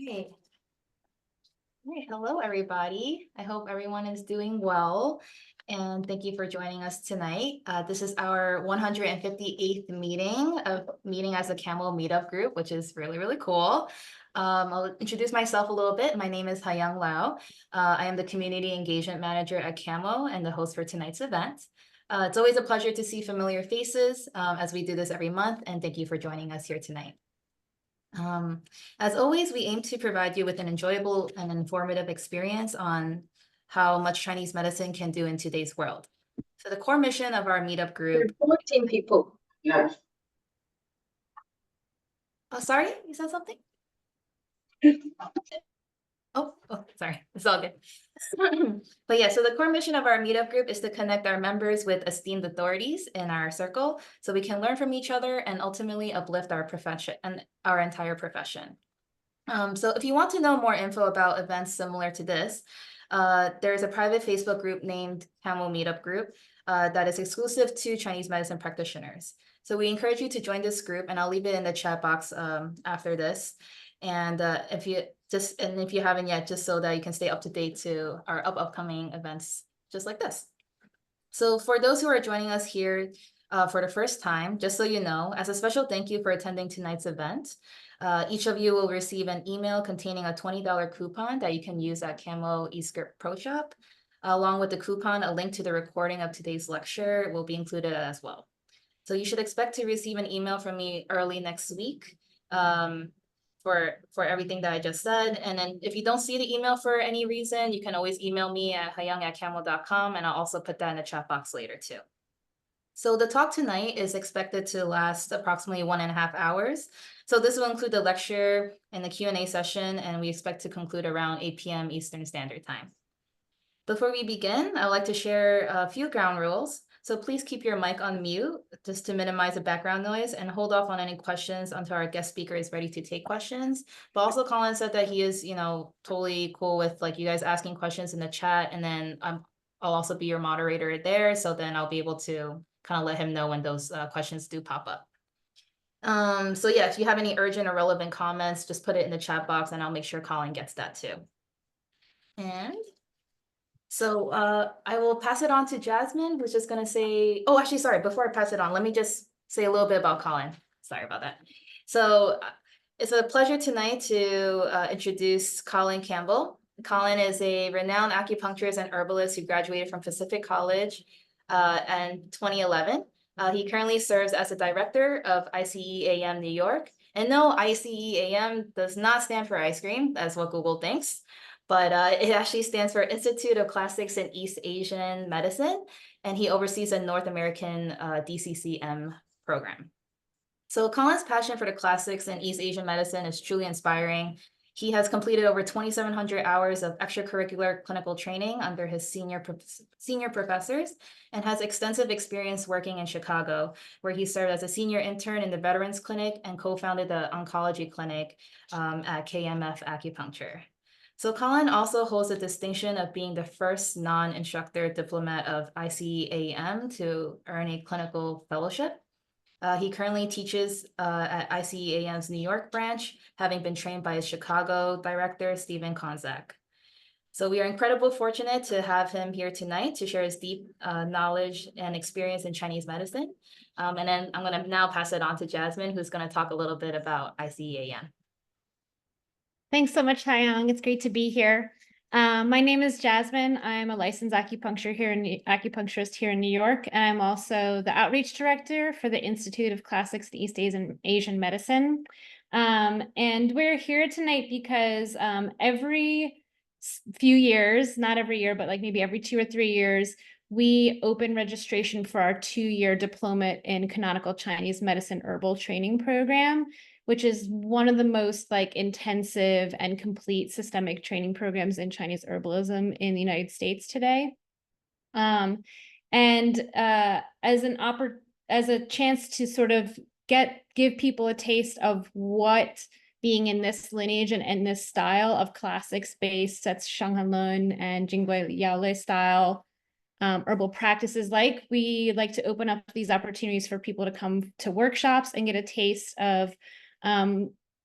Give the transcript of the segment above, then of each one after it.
Great. All right, hello everybody. I hope everyone is doing well, and thank you for joining us tonight. This is our 158th meeting as a Kamwo meetup group, which is really cool. I'll introduce myself a little bit. My name is Hayoung Lau. I am the Community Engagement Manager at Kamwo and the host for tonight's event. It's always a pleasure to see familiar faces as we do this every month, and thank you for joining us here tonight. As always, we aim to provide you with an enjoyable and informative experience on how much Chinese medicine can do in today's world. So the core mission of our meetup group. 14 people. Yes. Oh, sorry, you said something? Oh, sorry, it's all good. But yeah, so the core mission of our meetup group is to connect our members with esteemed authorities in our circle so we can learn from each other and ultimately uplift our profession and our entire profession. So if you want to know more info about events similar to this, there's a private Facebook group named Kamwo Meetup Group that is exclusive to Chinese medicine practitioners. So we encourage you to join this group, and I'll leave it in the chat box after this. And if you haven't yet, just so that you can stay up to date to our upcoming events, just like this. So for those who are joining us here for the first time, just so you know, as a special thank you for attending tonight's event, each of you will receive an email containing a $20 coupon that you can use at Kamwo eScript Pro Shop. Along with the coupon, a link to the recording of today's lecture will be included as well. So you should expect to receive an email from me early next week for everything that I just said. And then if you don't see the email for any reason, you can always email me at hayoung@kamwo.com, and I'll also put that in the chat box later too. So the talk tonight is expected to last approximately 1.5 hours. So this will include the lecture and the Q&A session, and we expect to conclude around 8 p.m. Eastern Standard Time. Before we begin, I'd like to share a few ground rules. So please keep your mic on mute just to minimize the background noise, and hold off on any questions until our guest speaker is ready to take questions. But also Collin said that he is, totally cool with like you guys asking questions in the chat, and then I'll also be your moderator there. So then I'll be able to kind of let him know when those questions do pop up. So yeah, if you have any urgent or relevant comments, just put it in the chat box and I'll make sure Collin gets that too. And so I will pass it on to Jasmine, who's just gonna say, oh, actually, sorry, before I pass it on, let me just say a little bit about Collin. Sorry about that. So it's a pleasure tonight to introduce Collin Campbell. Collin is a renowned acupuncturist and herbalist who graduated from Pacific College in 2011. He currently serves as the director of ICEAM New York. And no, ICEAM does not stand for ice cream. That's what Google thinks. But it actually stands for Institute of Classics and East Asian Medicine. And he oversees a North American DCCM program. So Collin's passion for the classics and East Asian medicine is truly inspiring. He has completed over 2,700 hours of extracurricular clinical training under his senior professors, and has extensive experience working in Chicago, where he served as a senior intern in the Veterans Clinic and co-founded the oncology clinic at KMF Acupuncture. So Collin also holds the distinction of being the first non-instructor diplomat of ICEAM to earn a clinical fellowship. He currently teaches at ICEAM's New York branch, having been trained by his Chicago director, Stephen Konzak. So we are incredibly fortunate to have him here tonight to share his deep knowledge and experience in Chinese medicine. And then I'm going to now pass it on to Jasmine, who's going to talk a little bit about ICEAM. Thanks so much, Hayoung. It's great to be here. My name is Jasmine. I'm a licensed acupuncturist here in New York, and I'm also the outreach director for the Institute of Classics and East Asian Medicine. And we're here tonight because every few years, not every year, but like maybe every 2 or 3 years, we open registration for our 2-year diploma in canonical Chinese medicine herbal training program, which is one of the most intensive and complete systemic training programs in Chinese herbalism in the United States today. As a chance to sort of give people a taste of what being in this lineage and in this style of classics-based, that's Shang Han Lun and Jingui Yaolei style herbal practices like, we like to open up these opportunities for people to come to workshops and get a taste of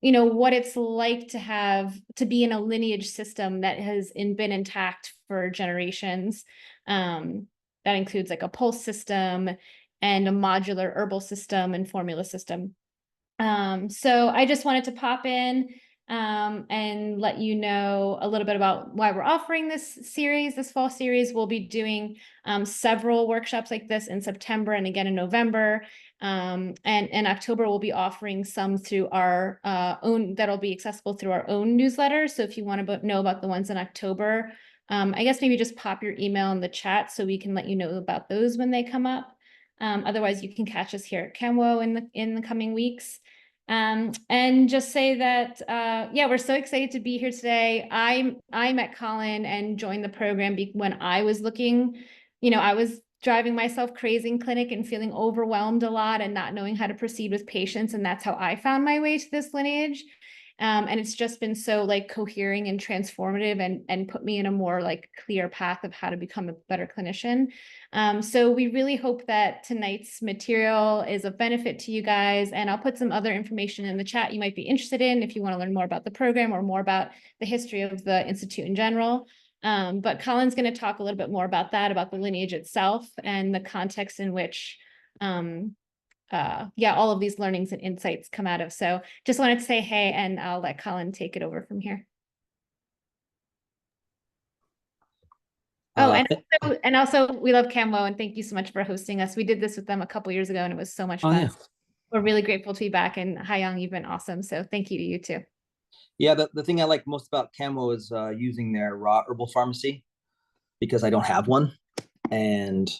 what it's like to be in a lineage system that has been intact for generations. That includes like a pulse system and a modular herbal system and formula system. So I just wanted to pop in and let you know a little bit about why we're offering this fall series. We'll be doing several workshops like this in September and again in November. And in October, we'll be offering some through our own, that'll be accessible through our own newsletter. So if you want to know about the ones in October, I guess maybe just pop your email in the chat so we can let you know about those when they come up. Otherwise, you can catch us here at Kamwo in the coming weeks. And just say that, yeah, we're so excited to be here today. I met Collin and joined the program when I was looking, I was driving myself crazy in clinic and feeling overwhelmed a lot and not knowing how to proceed with patients. And that's how I found my way to this lineage. And it's just been so like cohering and transformative and put me in a more like clear path of how to become a better clinician. So we really hope that tonight's material is of benefit to you guys, and I'll put some other information in the chat you might be interested in if you want to learn more about the program or more about the history of the Institute in general. But Collin's going to talk a little bit more about that, about the lineage itself and the context in which yeah, all of these learnings and insights come out of. So just wanted to say hey, and I'll let Collin take it over from here. Oh, and also we love Kamwo, and thank you so much for hosting us. We did this with them a couple years ago and it was so much fun. Yeah. We're really grateful to be back, and Hayoung, you've been awesome. So thank you to you too. Yeah, the thing I like most about Kamwo is using their raw herbal pharmacy, because I don't have one, and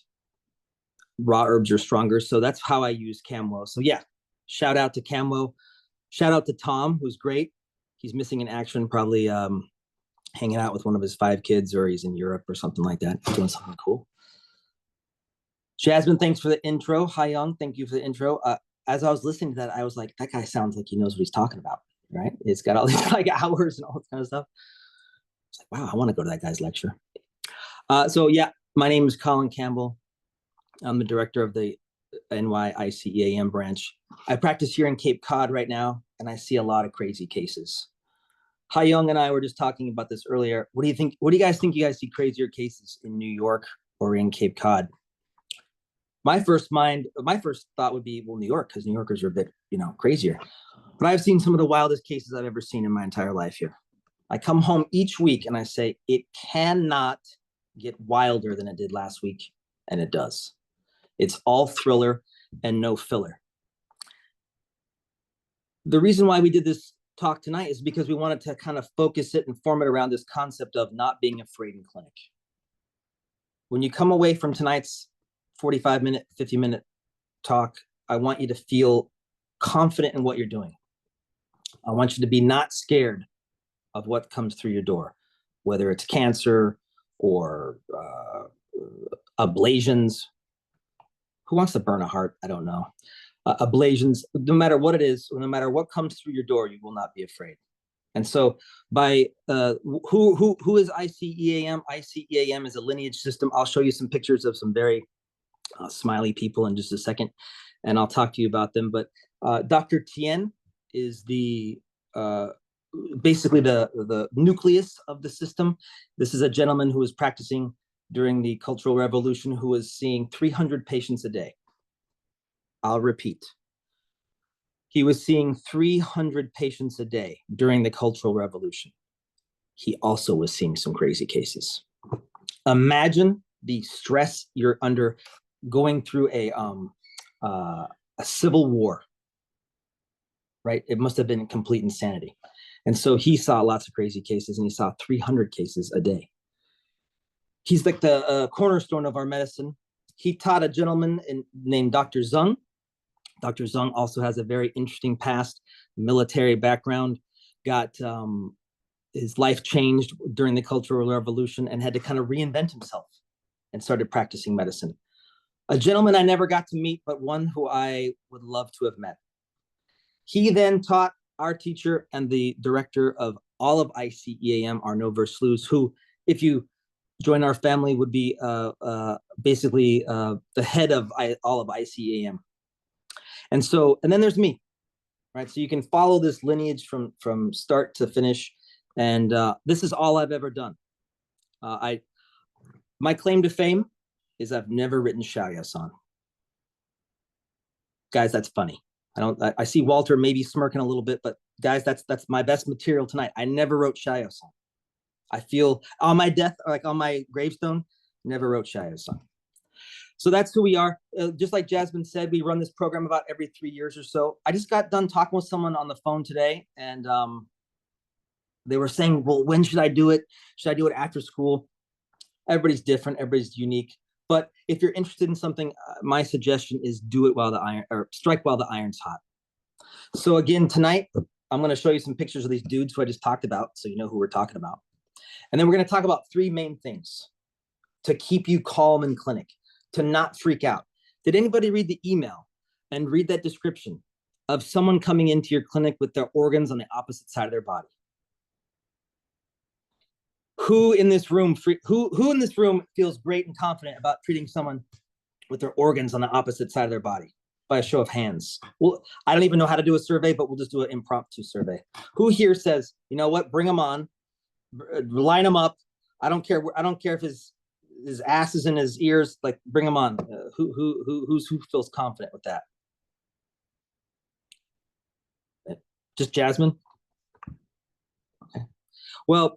raw herbs are stronger. So that's how I use Kamwo. So yeah, shout out to Kamwo. Shout out to Tom, who's great. He's missing in action, probably hanging out with one of his 5 kids, or he's in Europe or something like that, doing something cool. Jasmine, thanks for the intro. Hayoung, thank you for the intro. As I was listening to that, I was like, that guy sounds like he knows what he's talking about, right? It's got all these like hours and all this kind of stuff. It's like, wow, I want to go to that guy's lecture. So yeah, my name is Collin Campbell. I'm the director of the NY ICEAM branch. I practice here in Cape Cod right now, and I see a lot of crazy cases. Hayoung and I were just talking about this earlier. What do you think? What do you guys think? You guys see crazier cases in New York or in Cape Cod? My first thought would be, well, New York, because New Yorkers are a bit, crazier. But I've seen some of the wildest cases I've ever seen in my entire life here. I come home each week and I say, it cannot get wilder than it did last week, and it does. It's all thriller and no filler. The reason why we did this talk tonight is because we wanted to kind of focus it and form it around this concept of not being afraid in clinic. When you come away from tonight's 45-minute, 50-minute talk, I want you to feel confident in what you're doing. I want you to be not scared of what comes through your door, whether it's cancer or ablations. Who wants to burn a heart? I don't know. Ablations, no matter what it is, no matter what comes through your door, you will not be afraid. And so by who is ICEAM? ICEAM is a lineage system. I'll show you some pictures of some very smiley people in just a second, and I'll talk to you about them. But Dr. Tien is the basically the nucleus of the system. This is a gentleman who was practicing during the Cultural Revolution, who was seeing 300 patients a day. I'll repeat. He was seeing 300 patients a day during the Cultural Revolution. He also was seeing some crazy cases. Imagine the stress you're under going through a civil war, right? It must have been complete insanity. And so he saw lots of crazy cases, and he saw 300 cases a day. He's like the cornerstone of our medicine. He taught a gentleman named Dr. Zung. Dr. Zung also has a very interesting past, military background, got his life changed during the Cultural Revolution and had to kind of reinvent himself and started practicing medicine. A gentleman I never got to meet, but one who I would love to have met. He then taught our teacher and the director of all of ICEAM, Arnaud Versluz, who, if you join our family, would be basically the head of all of ICEAM. And then there's me, right? So you can follow this lineage from start to finish. And this is all I've ever done. My claim to fame is I've never written Xiaoyasan. Guys, that's funny. I see Walter maybe smirking a little bit, but guys, that's my best material tonight. I never wrote Xiaoyasan. I feel on my death, like on my gravestone, never wrote Xiaoyasan. So that's who we are. Just like Jasmine said, we run this program about every 3 years or so. I just got done talking with someone on the phone today, and they were saying, well, when should I do it? Should I do it after school? Everybody's different. Everybody's unique. But if you're interested in something, my suggestion is do it while the iron, or strike while the iron's hot. So again, tonight, I'm going to show you some pictures of these dudes who I just talked about, so you know who we're talking about. And then we're going to talk about 3 main things to keep you calm in clinic, to not freak out. Did anybody read the email and read that description of someone coming into your clinic with their organs on the opposite side of their body? Who in this room feels great and confident about treating someone with their organs on the opposite side of their body? By a show of hands. Well, I don't even know how to do a survey, but we'll just do an impromptu survey. Who here says, you know what, bring them on, line them up. I don't care if his ass is in his ears, like bring him on. Who feels confident with that? Just Jasmine? Okay. Well,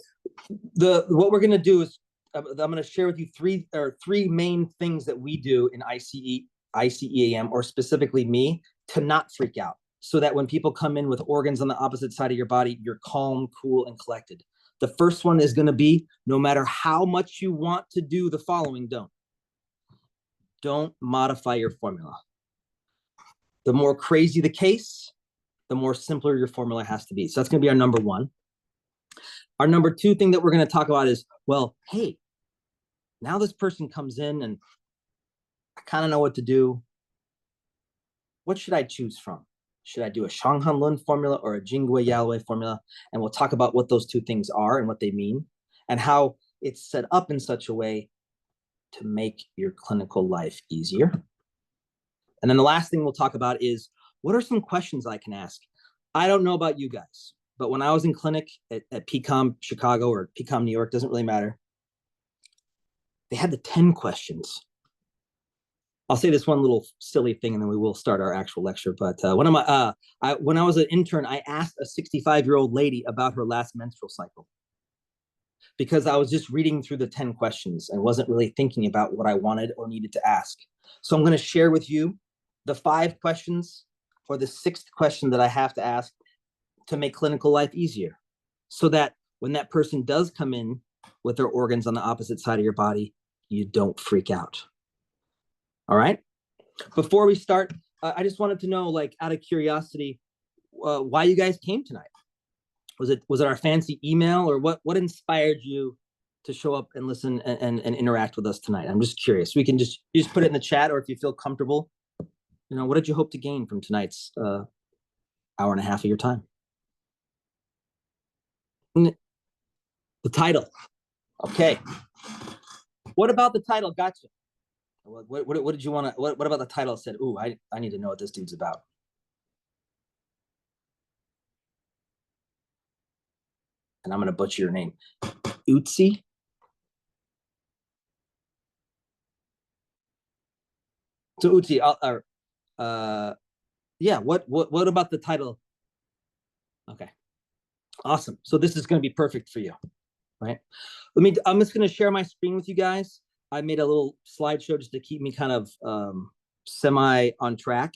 what we're going to do is I'm going to share with you three main things that we do in ICEAM, or specifically me, to not freak out, so that when people come in with organs on the opposite side of your body, you're calm, cool, and collected. The first one is going to be, no matter how much you want to do the following, don't modify your formula. The more crazy the case, the more simpler your formula has to be. So that's going to be our number one. Our number 2 thing that we're going to talk about is, well, hey, now this person comes in and I kind of know what to do. What should I choose from? Should I do a Shang Han Lun formula or a Jingui Yalwei formula? And we'll talk about what those 2 things are and what they mean, and how it's set up in such a way to make your clinical life easier. And then the last thing we'll talk about is, what are some questions I can ask? I don't know about you guys, but when I was in clinic at PCOM Chicago or PCOM New York, doesn't really matter, they had the 10 questions. I'll say this one little silly thing, and then we will start our actual lecture. But when I was an intern, I asked a 65-year-old lady about her last menstrual cycle, because I was just reading through the 10 questions and wasn't really thinking about what I wanted or needed to ask. So I'm going to share with you the 5 questions, or the 6th question that I have to ask to make clinical life easier, so that when that person does come in with their organs on the opposite side of your body, you don't freak out. All right. Before we start, I just wanted to know, like, out of curiosity, why you guys came tonight. Was it our fancy email, or what inspired you to show up and listen and interact with us tonight? I'm just curious. We can just put it in the chat, or if you feel comfortable, you know, what did you hope to gain from tonight's hour and a half of your time? The title. Okay. What about the title? Gotcha. What did you want to, what about the title said, ooh, I need to know what this dude's about? And I'm going to butcher your name. Utsi? So Utsi, yeah, what about the title? Okay. Awesome. So this is going to be perfect for you, right? I'm just going to share my screen with you guys. I made a little slideshow just to keep me kind of semi on track,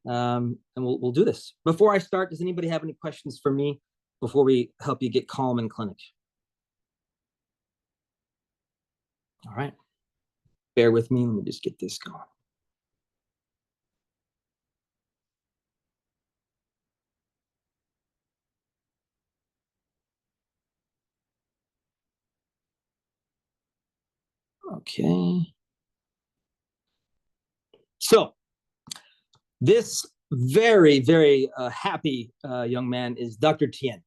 and we'll do this. Before I start, does anybody have any questions for me before we help you get calm in clinic? All right, bear with me. Let me just get this going. Okay. So this very, very happy young man is Dr. Tien.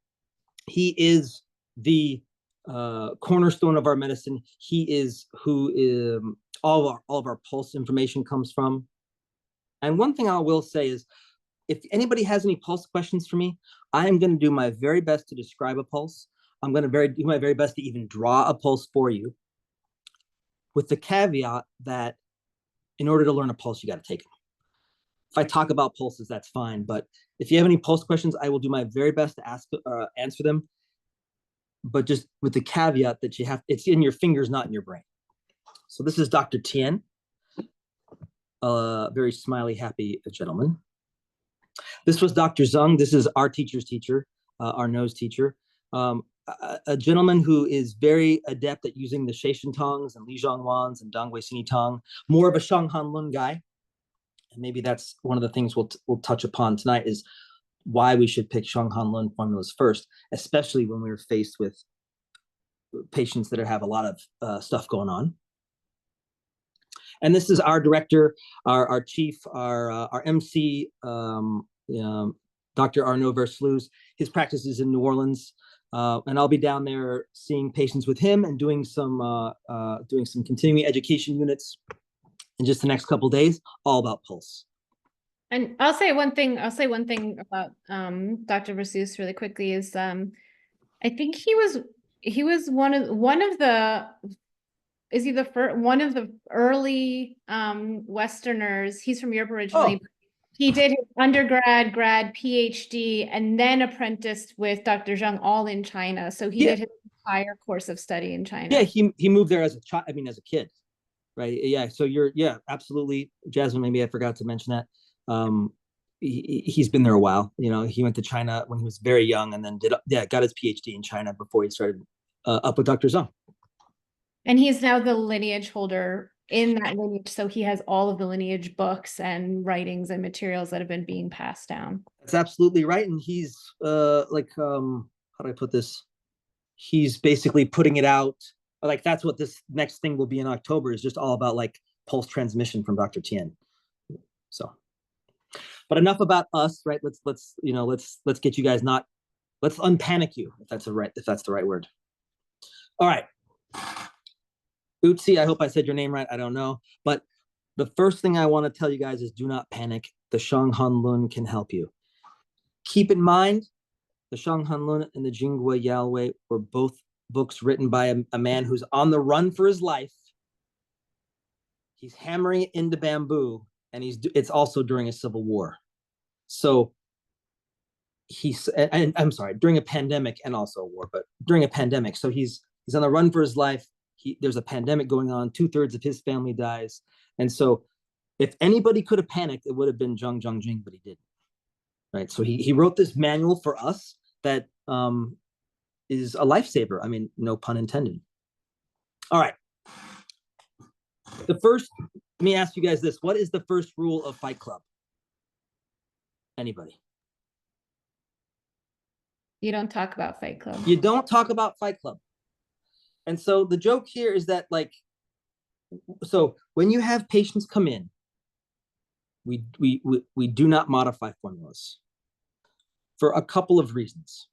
He is the cornerstone of our medicine. He is who all of our pulse information comes from. And one thing I will say is, if anybody has any pulse questions for me, I am going to do my very best to describe a pulse. I'm going to do my very best to even draw a pulse for you, with the caveat that in order to learn a pulse, you got to take them. If I talk about pulses, that's fine. But if you have any pulse questions, I will do my very best to answer them. But just with the caveat that it's in your fingers, not in your brain. So this is Dr. Tien, a very smiley, happy gentleman. This was Dr. Zhang. This is our teacher's teacher, our nose teacher. A gentleman who is very adept at using the Sheishan tongs and Lijiang wands and Dangwei Sini tong, more of a Shang Han Lun guy. And maybe that's one of the things we'll touch upon tonight, is why we should pick Shang Han Lun formulas first, especially when we're faced with patients that have a lot of stuff going on. And this is our director, our chief, our MC, Dr. Arnaud Versluis. His practice is in New Orleans, and I'll be down there seeing patients with him and doing some continuing education units in just the next couple of days, all about pulse. And I'll say one thing about Dr. Versluis really quickly is I think he was one of the is he the first one of the early Westerners. He's from Europe originally. Oh. He did his undergrad, grad, PhD, and then apprenticed with Dr. Zhang, all in China. So he did his entire course of study in China. Yeah, he moved there as a child. I mean, as a kid, right? Yeah. So absolutely, Jasmine. Maybe I forgot to mention that. He's been there a while. You know, he went to China when he was very young, and then got his PhD in China before he started up with Dr. Zhang. And he's now the lineage holder in that lineage. So he has all of the lineage books and writings and materials that have been being passed down. That's absolutely right. And he's how do I put this? He's basically putting it out. Like, that's what this next thing will be in October, is just all about like pulse transmission from Dr. Tien. So, but enough about us, right? Let's get you guys let's unpanic you, if that's the right word. All right. Utsi, I hope I said your name right. I don't know. But the first thing I want to tell you guys is, do not panic. The Shang Han Lun can help you. Keep in mind, the Shang Han Lun and the Jingui Yalwei were both books written by a man who's on the run for his life. He's hammering it into bamboo, and it's also during a civil war. So I'm sorry, during a pandemic and also a war, but during a pandemic. So he's on the run for his life. There's a pandemic going on. 2/3 of his family dies. And so if anybody could have panicked, it would have been Zhang Zhongjing, but he didn't. Right. So he wrote this manual for us that is a lifesaver. I mean, no pun intended. All right. Let me ask you guys this. What is the first rule of Fight Club? Anybody? You don't talk about Fight Club. You don't talk about Fight Club. And so the joke here is that, so when you have patients come in, we do not modify formulas for a couple of reasons.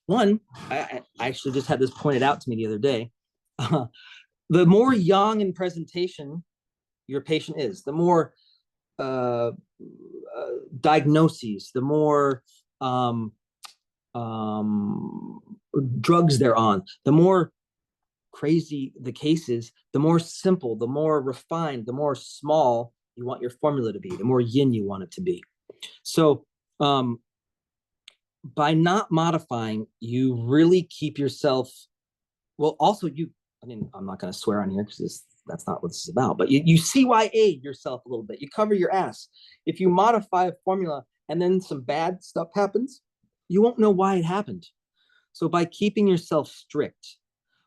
One, I actually just had this pointed out to me the other day. The more young in presentation your patient is, the more diagnoses, the more drugs they're on, the more crazy the case is, the more simple, the more refined, the more small you want your formula to be, the more yin you want it to be. So by not modifying, you really keep yourself, I'm not going to swear on here because that's not what this is about, but you CYA yourself a little bit. You cover your ass. If you modify a formula and then some bad stuff happens, you won't know why it happened. So by keeping yourself strict,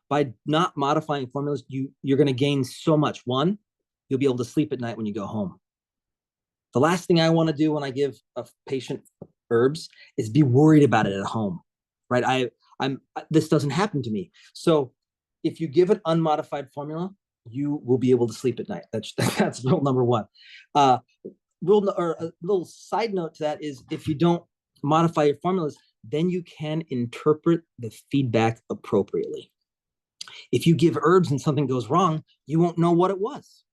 by not modifying formulas, you're going to gain so much. One, you'll be able to sleep at night when you go home. The last thing I want to do when I give a patient herbs is be worried about it at home, right? This doesn't happen to me. So if you give an unmodified formula, you will be able to sleep at night. That's rule number one. A little side note to that is, if you don't modify your formulas, then you can interpret the feedback appropriately. If you give herbs and something goes wrong, you won't know what it was,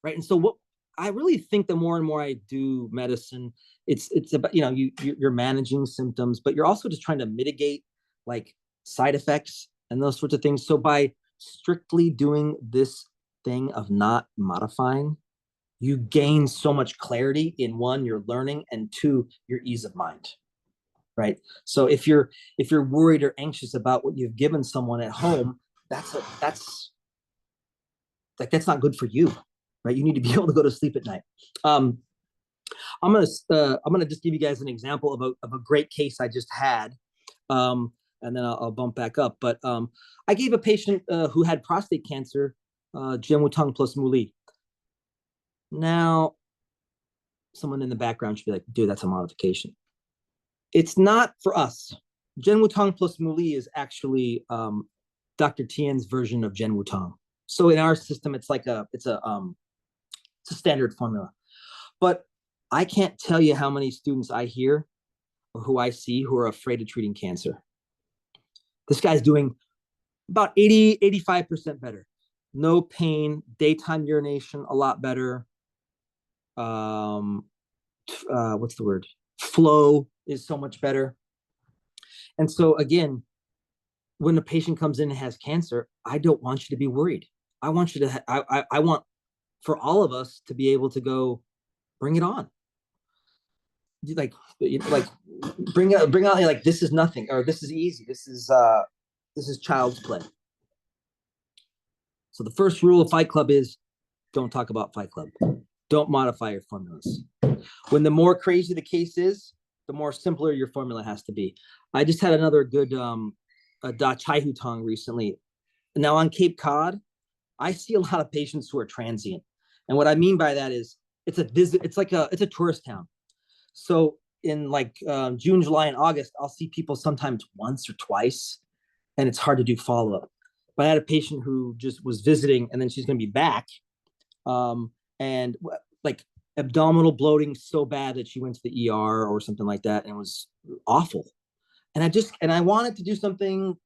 right? And so I really think the more and more I do medicine, it's about, you know, you're managing symptoms, but you're also just trying to mitigate like side effects and those sorts of things. So by strictly doing this thing of not modifying, you gain so much clarity in one, your learning, and two, your ease of mind. Right. So if you're worried or anxious about what you've given someone at home, that's not good for you. Right. You need to be able to go to sleep at night. I'm gonna just give you guys an example of a great case I just had. And then I'll bump back up. But I gave a patient who had prostate cancer, Jianwutong plus Muli. Now, someone in the background should be like, dude, that's a modification. It's not for us. Jianwutong plus Muli is actually Dr. Tian's version of Jianwutong. So in our system, it's a standard formula. But I can't tell you how many students I hear or who I see who are afraid of treating cancer. This guy's doing about 85% better. No pain, daytime urination, a lot better. What's the word? Flow is so much better. And so again, when a patient comes in and has cancer, I don't want you to be worried. I want you to, I want for all of us to be able to go, bring it on. Like bring out like, this is nothing, or this is easy. This is child's play. So the first rule of Fight Club is don't talk about Fight Club. Don't modify your formulas. When the more crazy the case is, the more simpler your formula has to be. I just had another good Da Chai Hu Tong recently. Now on Cape Cod, I see a lot of patients who are transient. And what I mean by that is it's a tourist town. So in like June, July, and August, I'll see people sometimes once or twice, and it's hard to do follow-up. But I had a patient who just was visiting, and then she's going to be back. And like abdominal bloating so bad that she went to the ER or something like that, and it was awful. And I wanted to do something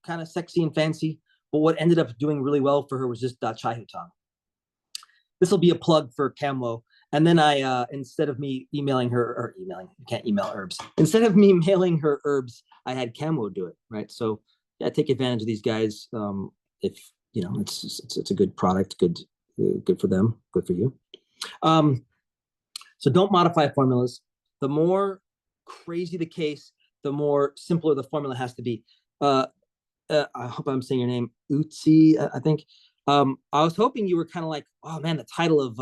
kind of sexy and fancy, but what ended up doing really well for her was just Da Chai Hu Tong. This will be a plug for Kamwo. And then I, instead of me emailing her, or emailing, you can't email herbs. Instead of me mailing her herbs, I had Kamwo do it, right? So yeah, take advantage of these guys. If you know, it's a good product, good for them, good for you. So don't modify formulas. The more crazy the case, the more simpler the formula has to be. I hope I'm saying your name, Utsi, I think. I was hoping you were kind of like, oh man, the title of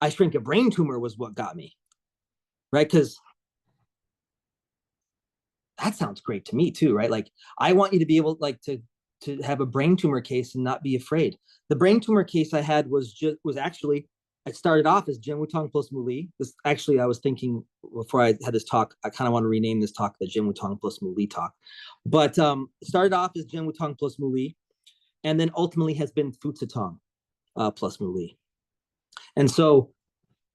I Shrink a Brain Tumor was what got me, right? Because that sounds great to me too, right? Like I want you to be able like to have a brain tumor case and not be afraid. The brain tumor case I had was actually, I started off as Jianwutong plus Muli. This actually, I was thinking before I had this talk, I kind of want to rename this talk the Jianwutong plus Muli talk. But it started off as Jianwutong plus Muli, and then ultimately has been Futsatong plus Muli. And so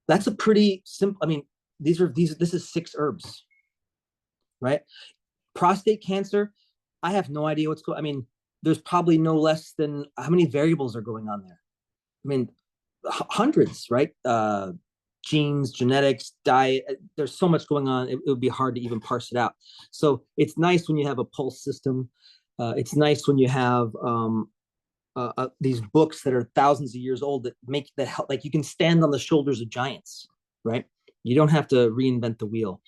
that's a pretty simple, I mean, this is 6 herbs, right? Prostate cancer, I have no idea what's going on. I mean, there's probably no less than, how many variables are going on there? I mean, hundreds, right? Genes, genetics, diet, there's so much going on. It would be hard to even parse it out. So it's nice when you have a pulse system. It's nice when you have these books that are thousands of years old that help, like you can stand on the shoulders of giants, right? You don't have to reinvent the wheel.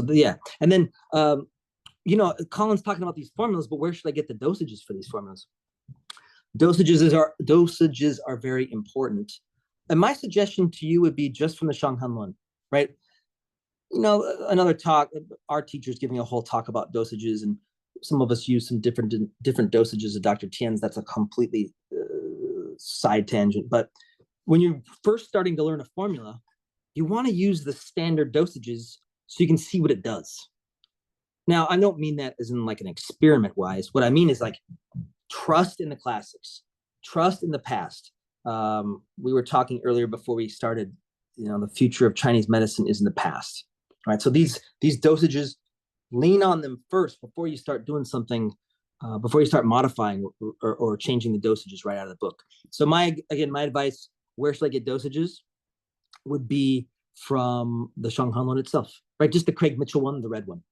Yeah. And then, you know, Collin's talking about these formulas, but where should I get the dosages for these formulas? Dosages are very important. And my suggestion to you would be just from the Shang Han Lun, right? You know, another talk, our teacher's giving a whole talk about dosages, and some of us use some different dosages of Dr. Tian's. That's a completely side tangent. But when you're first starting to learn a formula, you want to use the standard dosages so you can see what it does. Now, I don't mean that as in like an experiment wise. What I mean is like trust in the classics, trust in the past. We were talking earlier before we started, you know, the future of Chinese medicine is in the past, right? So these dosages, lean on them first before you start doing something before you start modifying or changing the dosages right out of the book. So my advice, where should I get dosages, would be from the Shang Han Lun itself, right? Just the Craig Mitchell one, the red one.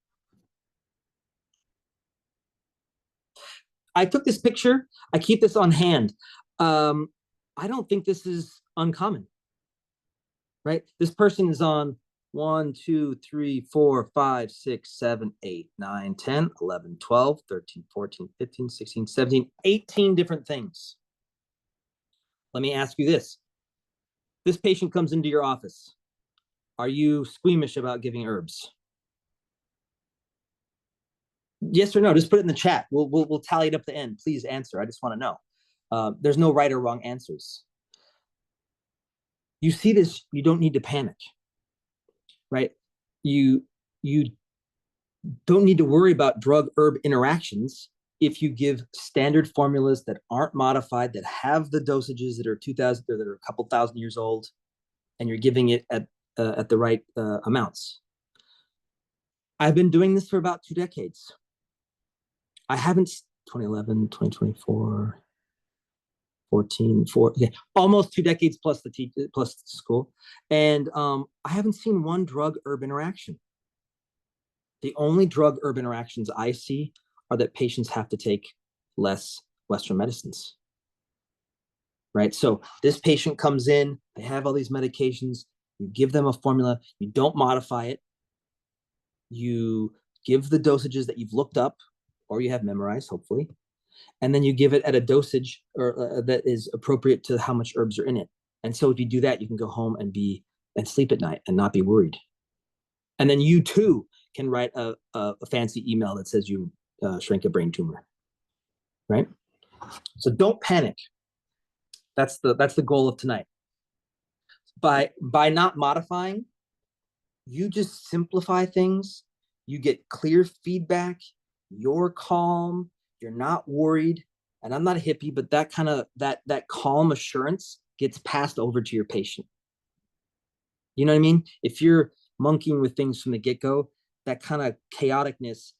I took this picture. I keep this on hand. I don't think this is uncommon, right? This person is on 1, 2, 3, 4, 5, 6, 7, 8, 9, 10, 11, 12, 13, 14, 15, 16, 17, 18 different things. Let me ask you this. This patient comes into your office. Are you squeamish about giving herbs? Yes or no? Just put it in the chat. We'll tally it up at the end. Please answer. I just want to know. There's no right or wrong answers. You see this, you don't need to panic, right? You don't need to worry about drug-herb interactions if you give standard formulas that aren't modified, that have the dosages that are 2,000, that are a couple thousand years old, and you're giving it at the right amounts. I've been doing this for about 2 decades. I haven't, 2011, 2024, 14, almost 2 decades plus plus the school. And I haven't seen one drug-herb interaction. The only drug-herb interactions I see are that patients have to take less Western medicines, right? So this patient comes in, they have all these medications, you give them a formula, you don't modify it, you give the dosages that you've looked up or you have memorized, hopefully, and then you give it at a dosage or that is appropriate to how much herbs are in it. And so if you do that, you can go home and sleep at night and not be worried. And then you too can write a fancy email that says you shrink a brain tumor, right? So don't panic. That's the goal of tonight. By not modifying, you just simplify things. You get clear feedback. You're calm. You're not worried. And I'm not a hippie, but that kind of that calm assurance gets passed over to your patient. You know what I mean? If you're monkeying with things from the get-go, that kind of chaoticness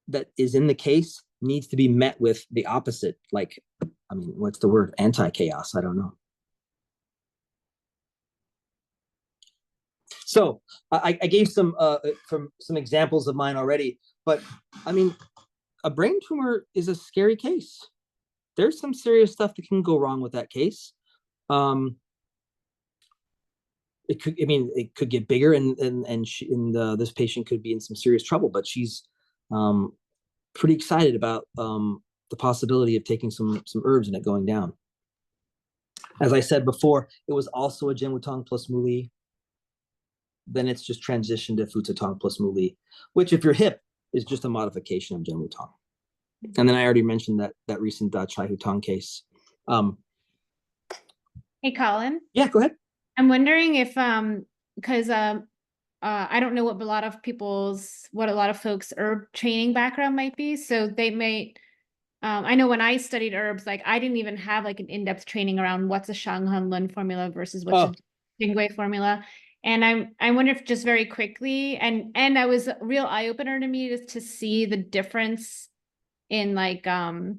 that is in the case needs to be met with the opposite. Like, I mean, what's the word? Anti-chaos. I don't know. So I gave some examples of mine already, but I mean, a brain tumor is a scary case. There's some serious stuff that can go wrong with that case. It could get bigger, and this patient could be in some serious trouble. But she's pretty excited about the possibility of taking some herbs and it going down. As I said before, it was also a Jianwutong plus Muli. Then it's just transitioned to Futsatong plus Muli, which, if you're hip, is just a modification of Jianwutong. And then I already mentioned that recent Chai Hutong case. Hey, Collin. Yeah, go ahead. I'm wondering if, because I don't know what a lot of folks' herb training background might be. So they might, I know when I studied herbs, like I didn't even have like an in-depth training around what's a Shang Han Lun formula versus what's a Jingwei formula. And I wonder if just very quickly, and I was a real eye-opener to me to see the difference in like, like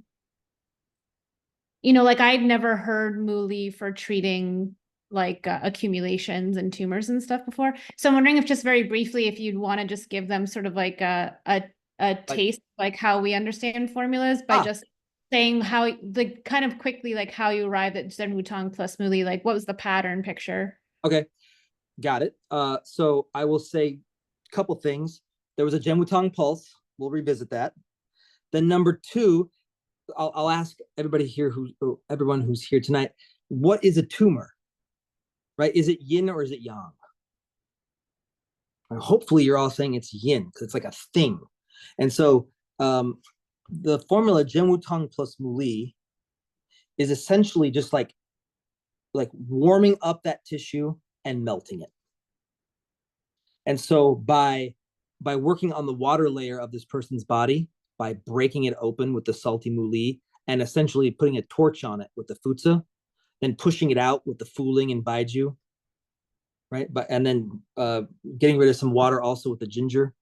I'd never heard Muli for treating like accumulations and tumors and stuff before. So I'm wondering if just very briefly, if you'd want to just give them sort of like a taste, like how we understand formulas by just saying how, like kind of quickly, like how you arrived at Jianwutong plus Muli, like what was the pattern picture? Okay. Got it. So I will say a couple things. There was a Jianwutong pulse. We'll revisit that. Then number 2, I'll ask everybody here everyone who's here tonight, what is a tumor? Right? Is it yin or is it yang? Hopefully you're all saying it's yin because it's like a thing. And so the formula Jianwutong plus Muli is essentially just like warming up that tissue and melting it. And so by working on the water layer of this person's body, by breaking it open with the salty Muli and essentially putting a torch on it with the Futsa, then pushing it out with the Fuling and Baiju, right? And then getting rid of some water also with the ginger.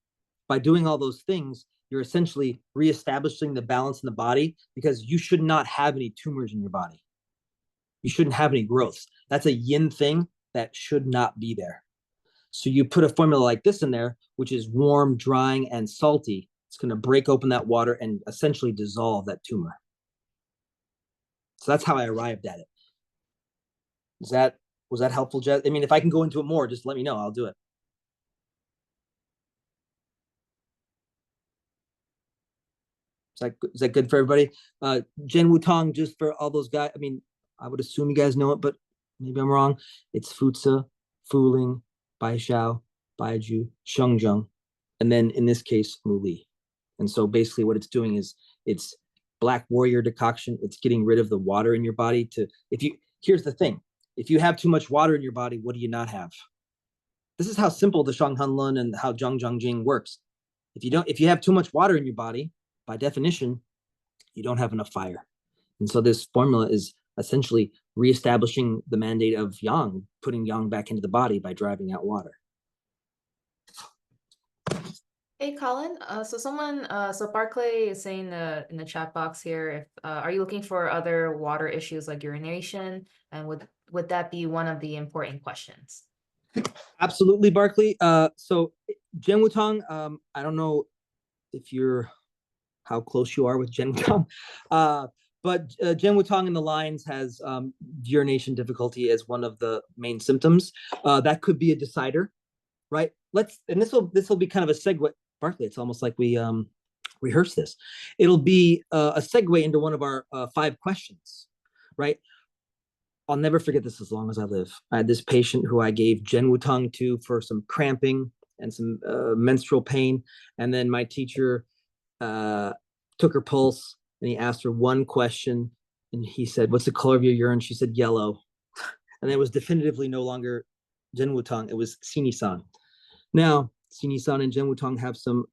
By doing all those things, you're essentially reestablishing the balance in the body, because you should not have any tumors in your body. You shouldn't have any growths. That's a yin thing that should not be there. So you put a formula like this in there, which is warm, drying, and salty. It's going to break open that water and essentially dissolve that tumor. So that's how I arrived at it. Was that helpful, Jess? I mean, if I can go into it more, just let me know. I'll do it. Is that good for everybody? Jen Wutong, just for all those guys. I mean, I would assume you guys know it, but maybe I'm wrong. It's Futsa, Fuling, Baishao, Baiju, Shengzheng, and then in this case, Muli. And so basically what it's doing is it's Black Warrior decoction. It's getting rid of the water in your body here's the thing. If you have too much water in your body, what do you not have? This is how simple the Shang Han Lun and how Zhang Zhang Jing works. If you have too much water in your body, by definition, you don't have enough fire. And so this formula is essentially reestablishing the mandate of yang, putting yang back into the body by driving out water. Hey, Colin. So Barclay is saying in the chat box here, if are you looking for other water issues like urination, and would that be one of the important questions? Absolutely, Barclay. So Jen Wutong, I don't know how close you are with Jen Wutong, but Jen Wutong in the lines has urination difficulty as one of the main symptoms. That could be a decider, right? This will be kind of a segue. Barclay, it's almost like we rehearse this. It'll be a segue into one of our 5 questions, right? I'll never forget this as long as I live. I had this patient who I gave Jen Wutong to for some cramping and some menstrual pain, and then my teacher took her pulse and he asked her one question, and he said, "What's the color of your urine?" She said, "Yellow." And it was definitively no longer Jen Wutong, it was Sini-san. Now, Sini-san and Jen Wutong have some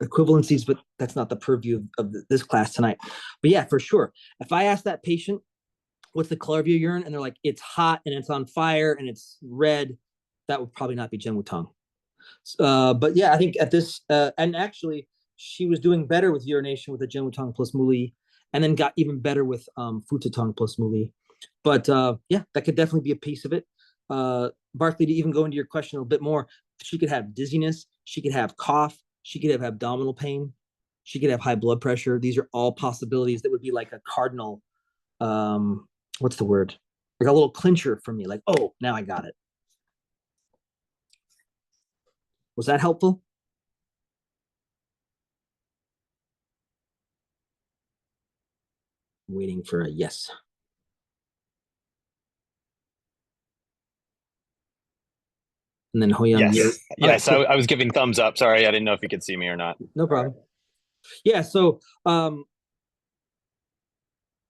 equivalencies, but that's not the purview of this class tonight. But yeah, for sure. If I ask that patient, "What's the color of your urine?" and they're like, "It's hot and it's on fire and it's red," that would probably not be Jen Wutong. But yeah, I think at this, and actually, she was doing better with urination with the Jen Wutong plus Muli, and then got even better with Futatong plus Muli. But yeah, that could definitely be a piece of it. Barclay, to even go into your question a little bit more, she could have dizziness, she could have cough, she could have abdominal pain, she could have high blood pressure. These are all possibilities that would be like a cardinal, what's the word? Like a little clincher for me, like, oh, now I got it. Was that helpful? Waiting for a yes. And then Hoyoung. Yes. I was giving thumbs up. Sorry, I didn't know if you could see me or not. No problem. Yeah, so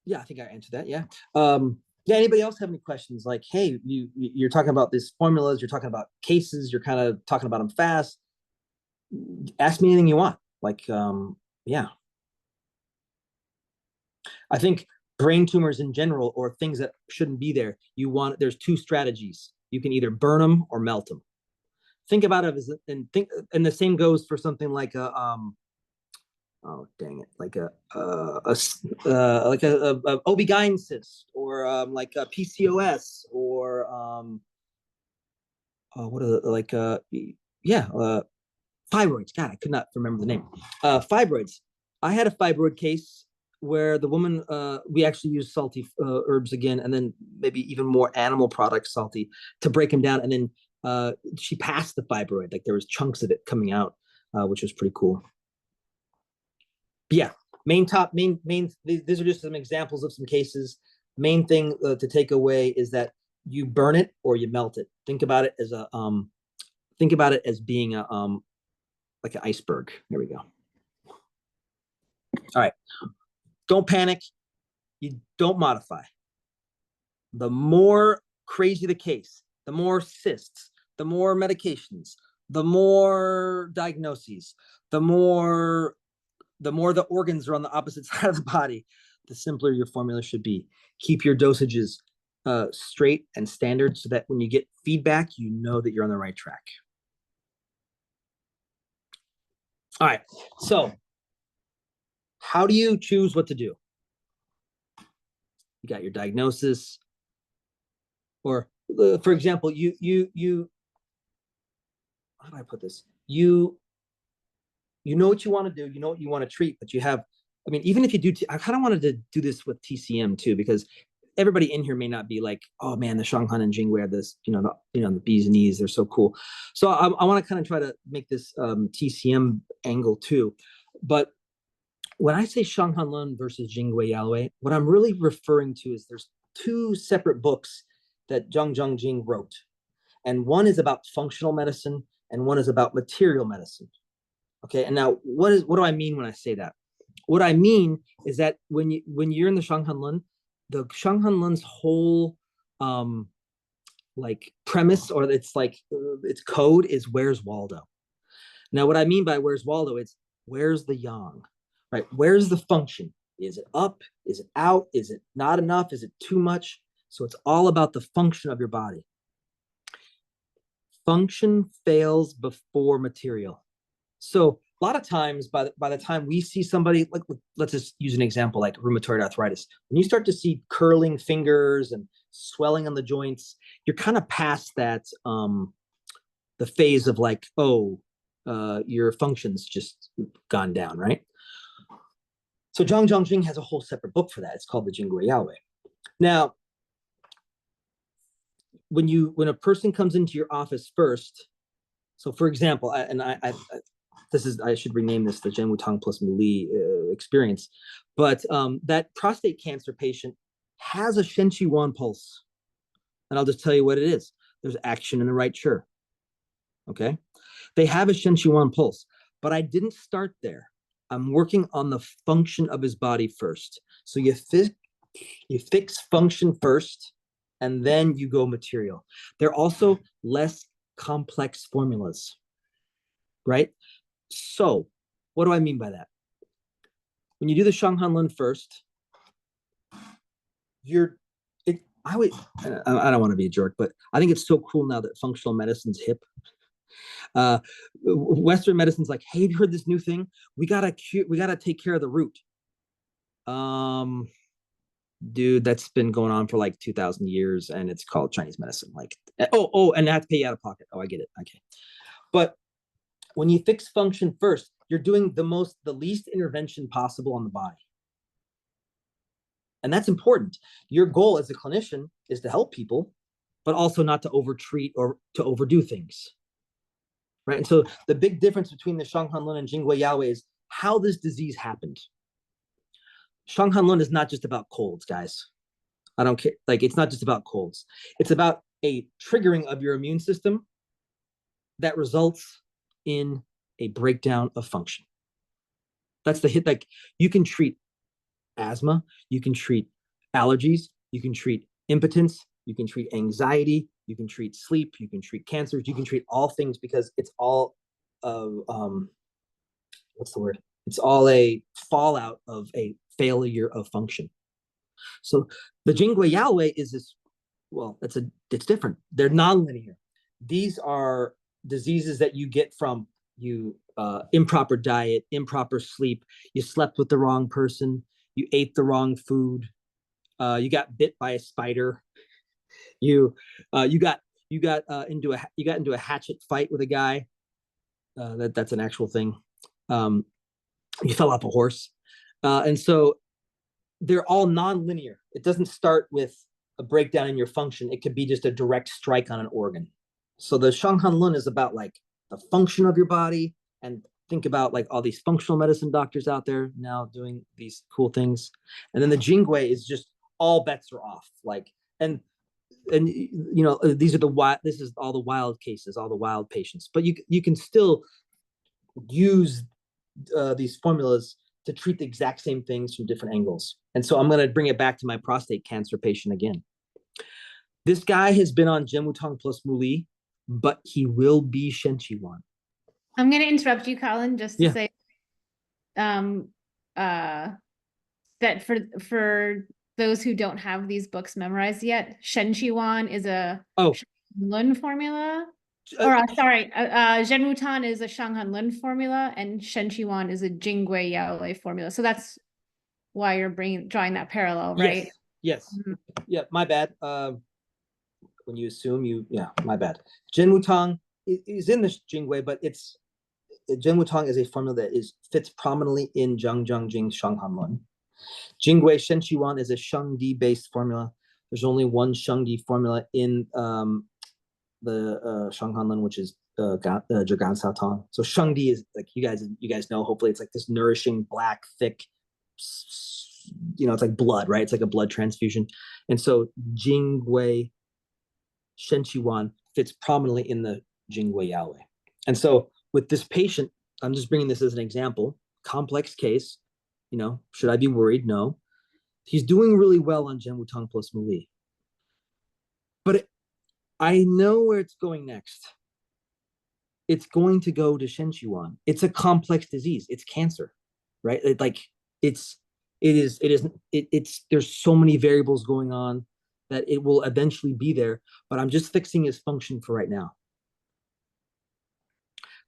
yeah, I think I answered that. Yeah. Yeah, anybody else have any questions? Like, hey, you're talking about these formulas, you're talking about cases, you're kind of talking about them fast. Ask me anything you want. Like, yeah. I think brain tumors in general, or things that shouldn't be there, there's 2 strategies. You can either burn them or melt them. Think about it and the same goes for something like a oh dang it, like a OB-GYN cyst, or like a PCOS, or what are the, fibroids. God, I could not remember the name. Fibroids. I had a fibroid case where the woman, we actually used salty herbs again, and then maybe even more animal products, salty, to break them down. And then she passed the fibroid. Like, there was chunks of it coming out, which was pretty cool. But yeah, these are just some examples of some cases. Main thing to take away is that you burn it or you melt it. Think about it as being a like an iceberg. There we go. All right. Don't panic. You don't modify. The more crazy the case, the more cysts, the more medications, the more diagnoses, the more the organs are on the opposite side of the body, the simpler your formula should be. Keep your dosages straight and standard so that when you get feedback, you know that you're on the right track. All right. So how do you choose what to do? You got your diagnosis, or for example, how do I put this? You know what you want to do, you know what you want to treat, but you have, I mean, even if you do, I kind of wanted to do this with TCM too, because everybody in here may not be like, oh man, the Shang Han and Jingwei are this, the B's and E's, they're so cool. So I want to kind of try to make this TCM angle too. But when I say Shang Han Lun versus Jingwei Yalwei, what I'm really referring to is there's two separate books that Zhang Zhongjing wrote. And one is about functional medicine and one is about material medicine. Okay, and now what do I mean when I say that? What I mean is that when you're in the Shang Han Lun, the Shang Han Lun's whole like premise, or its code is where's Waldo. Now, what I mean by where's Waldo, it's where's the yang, right? Where's the function? Is it up? Is it out? Is it not enough? Is it too much? So it's all about the function of your body. Function fails before material. So a lot of times, by the time we see somebody, like, let's just use an example like rheumatoid arthritis. When you start to see curling fingers and swelling on the joints, you're kind of past that the phase of like, your function's just gone down, right? So Zhang Zhongjing has a whole separate book for that. It's called the Jingwei Yalwei. Now, when a person comes into your office first, so for example, I should rename this the Zhen Wutang plus Muli experience, but that prostate cancer patient has a Shen Qi Wan pulse, and I'll just tell you what it is. There's action in the right chur. Okay, they have a Shen Qi Wan pulse, but I didn't start there. I'm working on the function of his body first. So you fix function first, and then you go material. They're also less complex formulas, right? So what do I mean by that? When you do the Shang Han Lun first, I don't want to be a jerk, but I think it's so cool now that functional medicine's hip. Western medicine's like, hey, have you heard this new thing? We gotta take care of the root. Dude, that's been going on for like 2,000 years, and it's called Chinese medicine. Like, and I have to pay you out of pocket. Oh, I get it. Okay, but when you fix function first, you're doing the least intervention possible on the body. And that's important. Your goal as a clinician is to help people, but also not to overtreat or to overdo things. Right? And so the big difference between the Shang Han Lun and Jingwei Yalwei is how this disease happened. Shang Han Lun is not just about colds, guys. I don't care. Like, it's not just about colds. It's about a triggering of your immune system that results in a breakdown of function. That's the hit. Like, you can treat asthma, you can treat allergies, you can treat impotence, you can treat anxiety, you can treat sleep, you can treat cancers, you can treat all things, because it's all what's the word? It's all a fallout of a failure of function. So the Jingwei Yalwei is this, well, it's different. They're nonlinear. These are diseases that you get from improper diet, improper sleep, you slept with the wrong person, you ate the wrong food, you got bit by a spider, you got into a hatchet fight with a guy. That's an actual thing. You fell off a horse, and so they're all non-linear. It doesn't start with a breakdown in your function. It could be just a direct strike on an organ. So the Shang Han Lun is about like the function of your body, and think about like all these functional medicine doctors out there now doing these cool things. And then the Jingwei is just all bets are off. Like, and this is all the wild cases, all the wild patients, but you can still use these formulas to treat the exact same things from different angles. And so I'm going to bring it back to my prostate cancer patient again. This guy has been on Zhen Wutang plus Muli, but he will be Shen Qi Wan. I'm going to interrupt you, Collin, just to say that for those who don't have these books memorized yet, Shen Qi Wan is a Lun formula. Or sorry, Zhenwutan is a Shang Han Lun formula, and Shen Qi is a Jingwei Yaolei formula. So that's why you're drawing that parallel, right? Yes. Mhm. Yeah, my bad. When you assume yeah, my bad. Zhenwutang is in the Jingwei, but Zhenwutang is a formula that fits prominently in Zhang Jing Shang Han Lun. Jingwei Shen Qi Wan is a Sheng Di based formula. There's only one Sheng Di formula in the Shang Han Lun, which is Zhigan Sao Tong. So Sheng Di is like you guys know. Hopefully, it's like this nourishing black thick. It's like blood, right? It's like a blood transfusion, and so Jingwei Shen Qi Wan fits prominently in the Jingwei Yaolei. And so with this patient, I'm just bringing this as an example. Complex case. Should I be worried? No. He's doing really well on Zhenwutang plus Muli. But I know where it's going next. It's going to go to Shen Qi Wan. It's a complex disease. It's cancer, right? There's so many variables going on that it will eventually be there, but I'm just fixing his function for right now.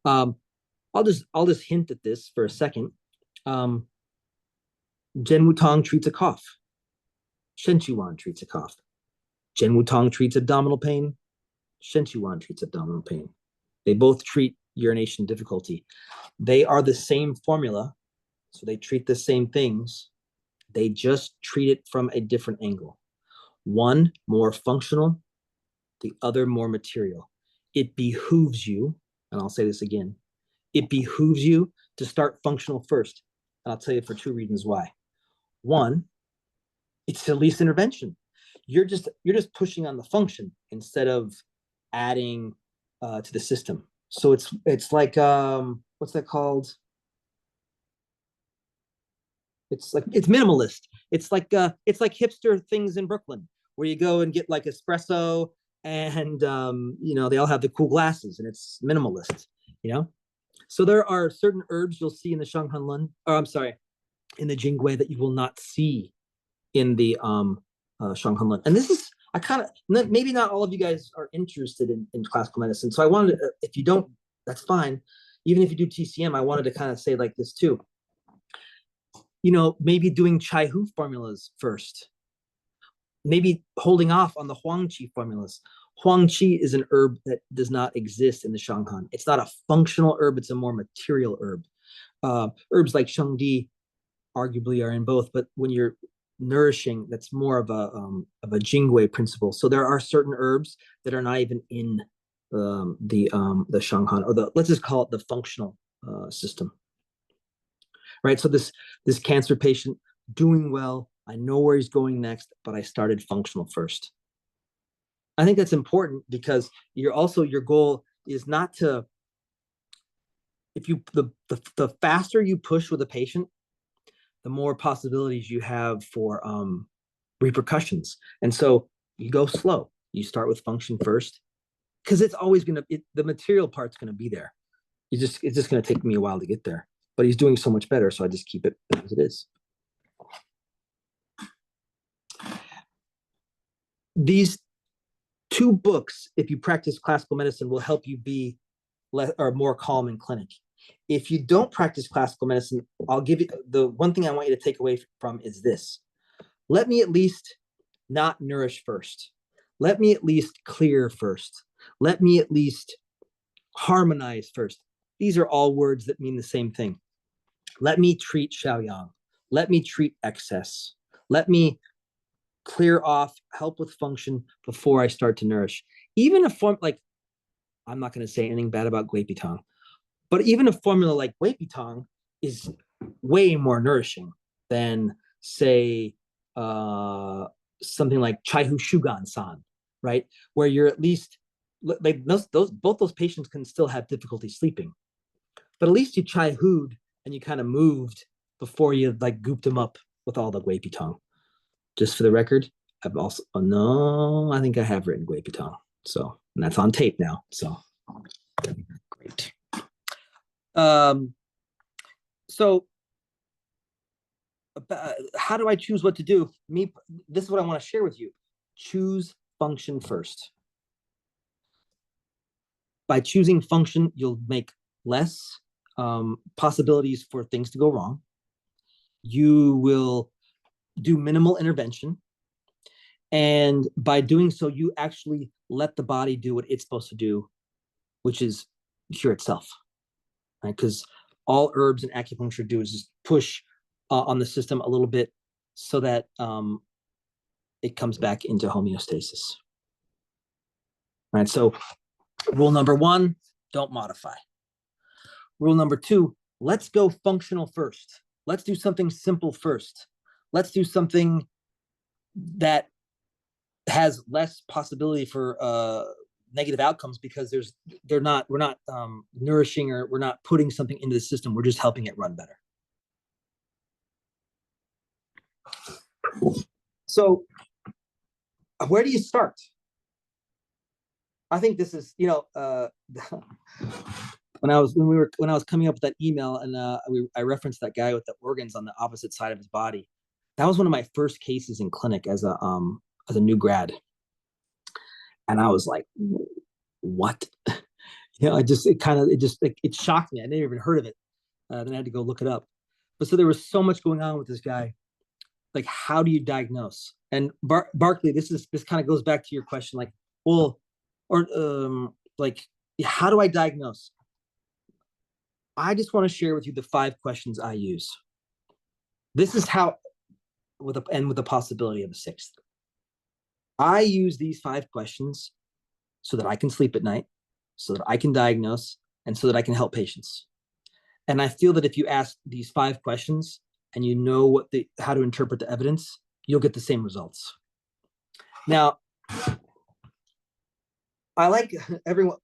I'll just hint at this for a second. Zhenwutang treats a cough. Shen Qi Wan treats a cough. Zhenwutang treats abdominal pain. Shen Qi Wan treats abdominal pain. They both treat urination difficulty. They are the same formula, so they treat the same things. They just treat it from a different angle. One more functional, the other more material. It behooves you, and I'll say this again, it behooves you to start functional first. And I'll tell you for two reasons why. One, it's the least intervention. You're just pushing on the function instead of adding to the system. So it's like what's that called? It's minimalist. It's like hipster things in Brooklyn where you go and get like espresso and they all have the cool glasses and it's minimalist. So there are certain herbs you'll see in the Shang Han Lun, in the Jingwei that you will not see in the Shang Han Lun. And this is, maybe not all of you guys are interested in classical medicine. So I wanted to, if you don't, that's fine. Even if you do TCM, I wanted to kind of say like this too. Maybe doing Chai Hu formulas first. Maybe holding off on the Huang Qi formulas. Huang Qi is an herb that does not exist in the Shang Han. It's not a functional herb, it's a more material herb. Herbs like Sheng Di arguably are in both, but when you're nourishing, that's more of a Jingwei principle. So there are certain herbs that are not even in the Shang Han, or let's just call it the functional system. Right. So this cancer patient doing well. I know where he's going next, but I started functional first. I think that's important because your goal is not to, the faster you push with a patient, the more possibilities you have for repercussions. And so you go slow. You start with function first, because it's always the material part's going to be there. It's just going to take me a while to get there. But he's doing so much better, so I just keep it as it is. These two books, if you practice classical medicine, will help you be more calm in clinic. If you don't practice classical medicine, I'll give you the one thing I want you to take away from is this. Let me at least not nourish first. Let me at least clear first. Let me at least harmonize first. These are all words that mean the same thing. Let me treat Xiaoyang. Let me treat excess. Let me clear off, help with function before I start to nourish. Even a form like, I'm not going to say anything bad about Gui Pitang, but even a formula like Gui Pitang is way more nourishing than, say, something like Chai Hu Shugan San, right? Where you're at least, like both those patients can still have difficulty sleeping, but at least you Chai Hu'd and you kind of moved before you like gooped them up with all the Gui Pitang. Just for the record, I've also, I think I have written Gui Pitang. So, and that's on tape now. So, great. So, how do I choose what to do? This is what I want to share with you. Choose function first. By choosing function, you'll make less possibilities for things to go wrong. You will do minimal intervention. And by doing so, you actually let the body do what it's supposed to do, which is cure itself, right? Because all herbs and acupuncture do is just push on the system a little bit so that it comes back into homeostasis. Right. So rule number 1, don't modify. Rule number 2, let's go functional first. Let's do something simple first. Let's do something that has less possibility for negative outcomes because we're not nourishing, or we're not putting something into the system. We're just helping it run better. So where do you start? I think this is, when I was coming up with that email, and I referenced that guy with the organs on the opposite side of his body. That was one of my first cases in clinic as a new grad, and I was like, what? It shocked me. I never even heard of it. Then I had to go look it up. But so there was so much going on with this guy. Like, how do you diagnose? And Barkley, this kind of goes back to your question, like, well, or how do I diagnose? I just want to share with you the 5 questions I use. This is how, with the possibility of a 6th. I use these 5 questions so that I can sleep at night, so that I can diagnose, and so that I can help patients. And I feel that if you ask these 5 questions and you know how to interpret the evidence, you'll get the same results. Now, I like everyone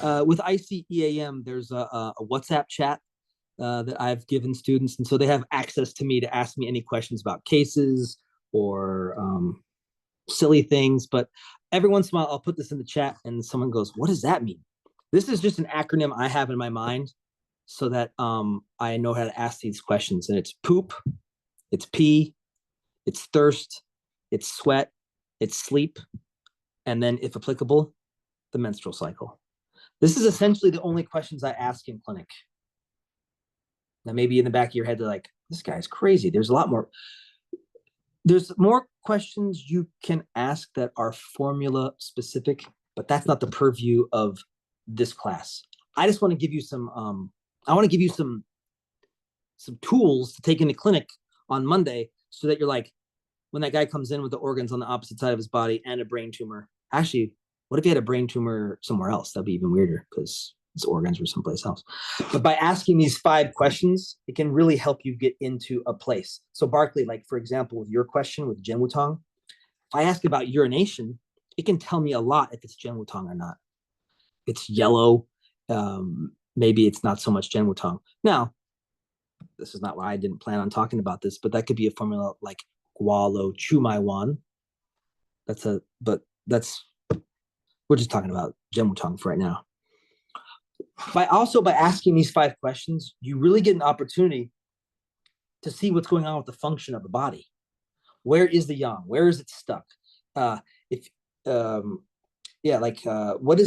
with ICEAM. There's a WhatsApp chat that I've given students, and so they have access to me to ask me any questions about cases or silly things. But every once in a while, I'll put this in the chat, and someone goes, "What does that mean?" This is just an acronym I have in my mind so that I know how to ask these questions. And it's poop, it's pee, it's thirst, it's sweat, it's sleep, and then, if applicable, the menstrual cycle. This is essentially the only questions I ask in clinic. Now, maybe in the back of your head, they're like, this guy's crazy. There's more questions you can ask that are formula specific, but that's not the purview of this class. I just want to give you some tools to take into clinic on Monday, so that you're like, when that guy comes in with the organs on the opposite side of his body and a brain tumor. Actually, what if he had a brain tumor somewhere else? That'd be even weirder because his organs were someplace else. But by asking these 5 questions, it can really help you get into a place. So Barkley, like, for example, with your question with Genwutong, if I ask about urination, it can tell me a lot if it's Genwutong or not. It's yellow. Maybe it's not so much Genwutong. Now, this is not why I didn't plan on talking about this, but that could be a formula like Gualo Chumaiwan. We're just talking about Genwutong for right now. By asking these 5 questions, you really get an opportunity to see what's going on with the function of the body. Where is the yang? Where is it stuck? What is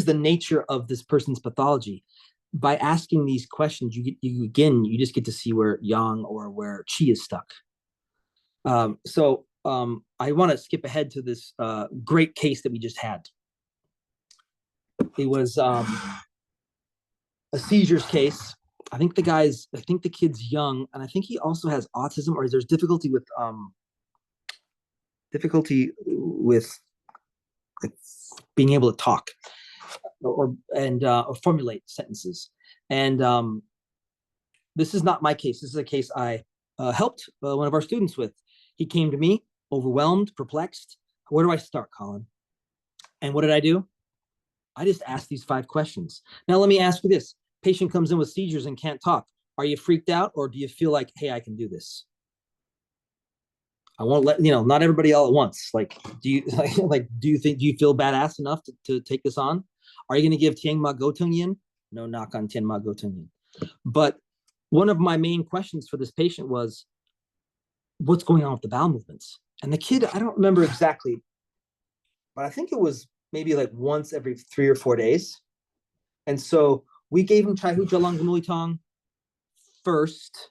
the nature of this person's pathology? By asking these questions, you just get to see where yang or where qi is stuck. So I want to skip ahead to this great case that we just had. It was a seizures case. I think the kid's young, and I think he also has autism, or there's difficulty with like being able to talk or formulate sentences. And this is not my case. This is a case I helped one of our students with. He came to me overwhelmed, perplexed. Where do I start, Collin? And what did I do? I just asked these 5 questions. Now, let me ask you this. Patient comes in with seizures and can't talk. Are you freaked out, or do you feel like, hey, I can do this? I won't let, not everybody all at once. Like, do you feel badass enough to take this on? Are you going to give Tianma Gotong Yin? No knock on Tianma Gotong Yin. But one of my main questions for this patient was, what's going on with the bowel movements? And the kid, I don't remember exactly, but I think it was maybe like once every 3 or 4 days. And so we gave him Chai Hu Jalang Gamuli Tong first.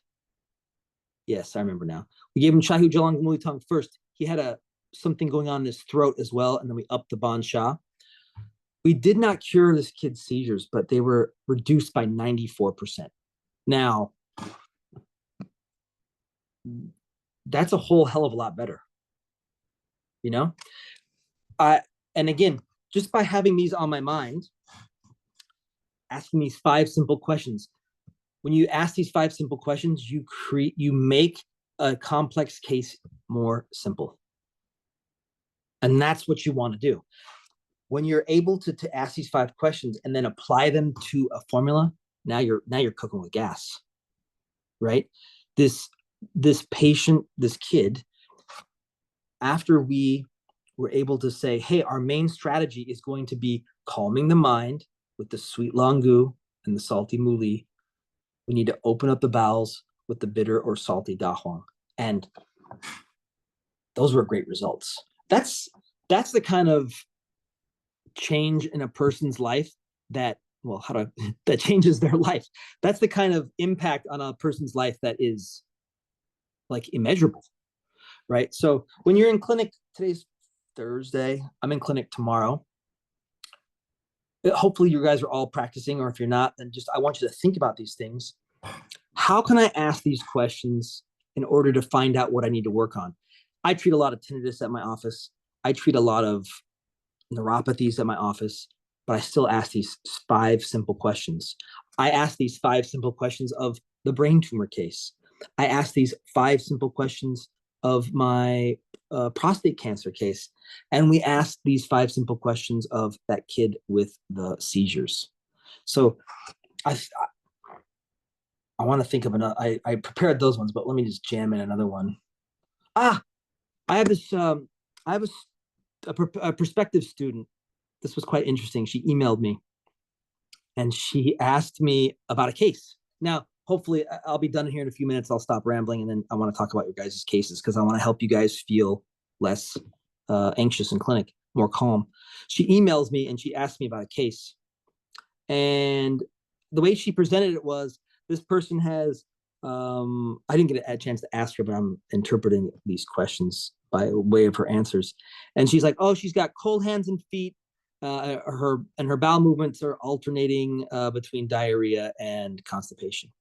Yes, I remember now. We gave him Chai Hu Jalang Gamuli Tong first. He had something going on in his throat as well, and then we upped the Ban Sha. We did not cure this kid's seizures, but they were reduced by 94%. Now, that's a whole hell of a lot better. You know? And again, just by having these on my mind, asking these 5 simple questions. When you ask these 5 simple questions, you make a complex case more simple. And that's what you want to do. When you're able to ask these 5 questions and then apply them to a formula, now you're cooking with gas, right? This patient, this kid, after we were able to say, hey, our main strategy is going to be calming the mind with the sweet langu and the salty muli. We need to open up the bowels with the bitter or salty da huang. And those were great results. That's the kind of change in a person's life that changes their life. That's the kind of impact on a person's life that is like immeasurable, right? So when you're in clinic, today's Thursday, I'm in clinic tomorrow. Hopefully you guys are all practicing, or if you're not, then I want you to think about these things. How can I ask these questions in order to find out what I need to work on? I treat a lot of tinnitus at my office. I treat a lot of neuropathies at my office, but I still ask these 5 simple questions. I ask these 5 simple questions of the brain tumor case. I ask these 5 simple questions of my prostate cancer case. And we ask these 5 simple questions of that kid with the seizures. So I want to think of another. I prepared those ones, but let me just jam in another one. I have this. I have a prospective student. This was quite interesting. She emailed me, and she asked me about a case. Now, hopefully, I'll be done here in a few minutes. I'll stop rambling, and then I want to talk about your guys' cases because I want to help you guys feel less anxious in clinic, more calm. She emails me and she asked me about a case, and the way she presented it was, this person has, I didn't get a chance to ask her, but I'm interpreting these questions by way of her answers. And she's like, oh, she's got cold hands and feet. Her bowel movements are alternating between diarrhea and constipation.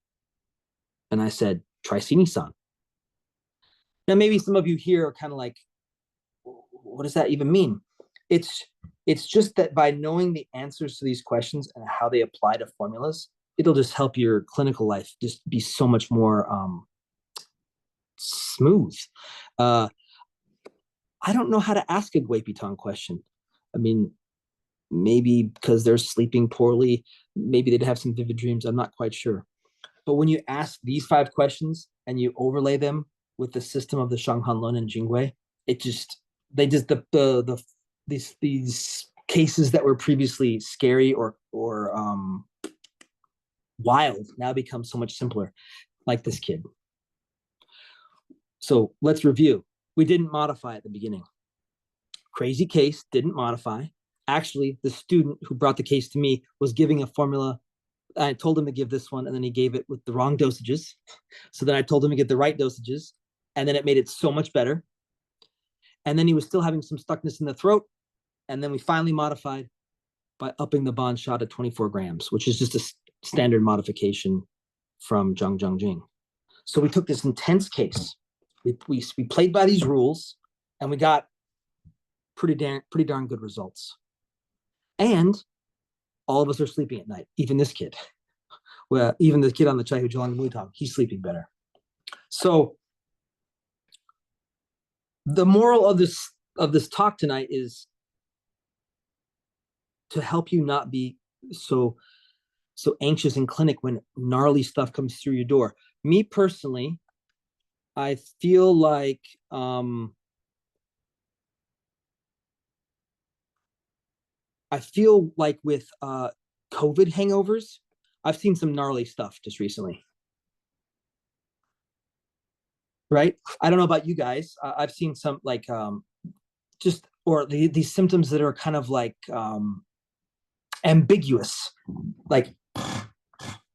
And I said, try Sini-san. Now, maybe some of you here are kind of like, what does that even mean? It's just that by knowing the answers to these questions and how they apply to formulas, it'll just help your clinical life just be so much more smooth. I don't know how to ask a Guipitong question. I mean, maybe because they're sleeping poorly, maybe they'd have some vivid dreams. I'm not quite sure. But when you ask these 5 questions and you overlay them with the system of the Shang Han Lun and Jingwei, these cases that were previously scary or wild now become so much simpler, like this kid. So let's review. We didn't modify at the beginning. Crazy case, didn't modify. Actually, the student who brought the case to me was giving a formula. I told him to give this one, and then he gave it with the wrong dosages. So then I told him to get the right dosages, and then it made it so much better. And then he was still having some stuckness in the throat. And then we finally modified by upping the Ban Sha to 24 grams, which is just a standard modification from Zhang Zhang Jing. So we took this intense case. We played by these rules, and we got pretty darn good results. And all of us are sleeping at night, even this kid. Well, even the kid on the Chai Hu Jalang Mui, he's sleeping better. So the moral of this talk tonight is to help you not be so anxious in clinic when gnarly stuff comes through your door. Me personally, I feel like with COVID hangovers, I've seen some gnarly stuff just recently. Right? I don't know about you guys. I've seen some like these symptoms that are kind of like ambiguous. Like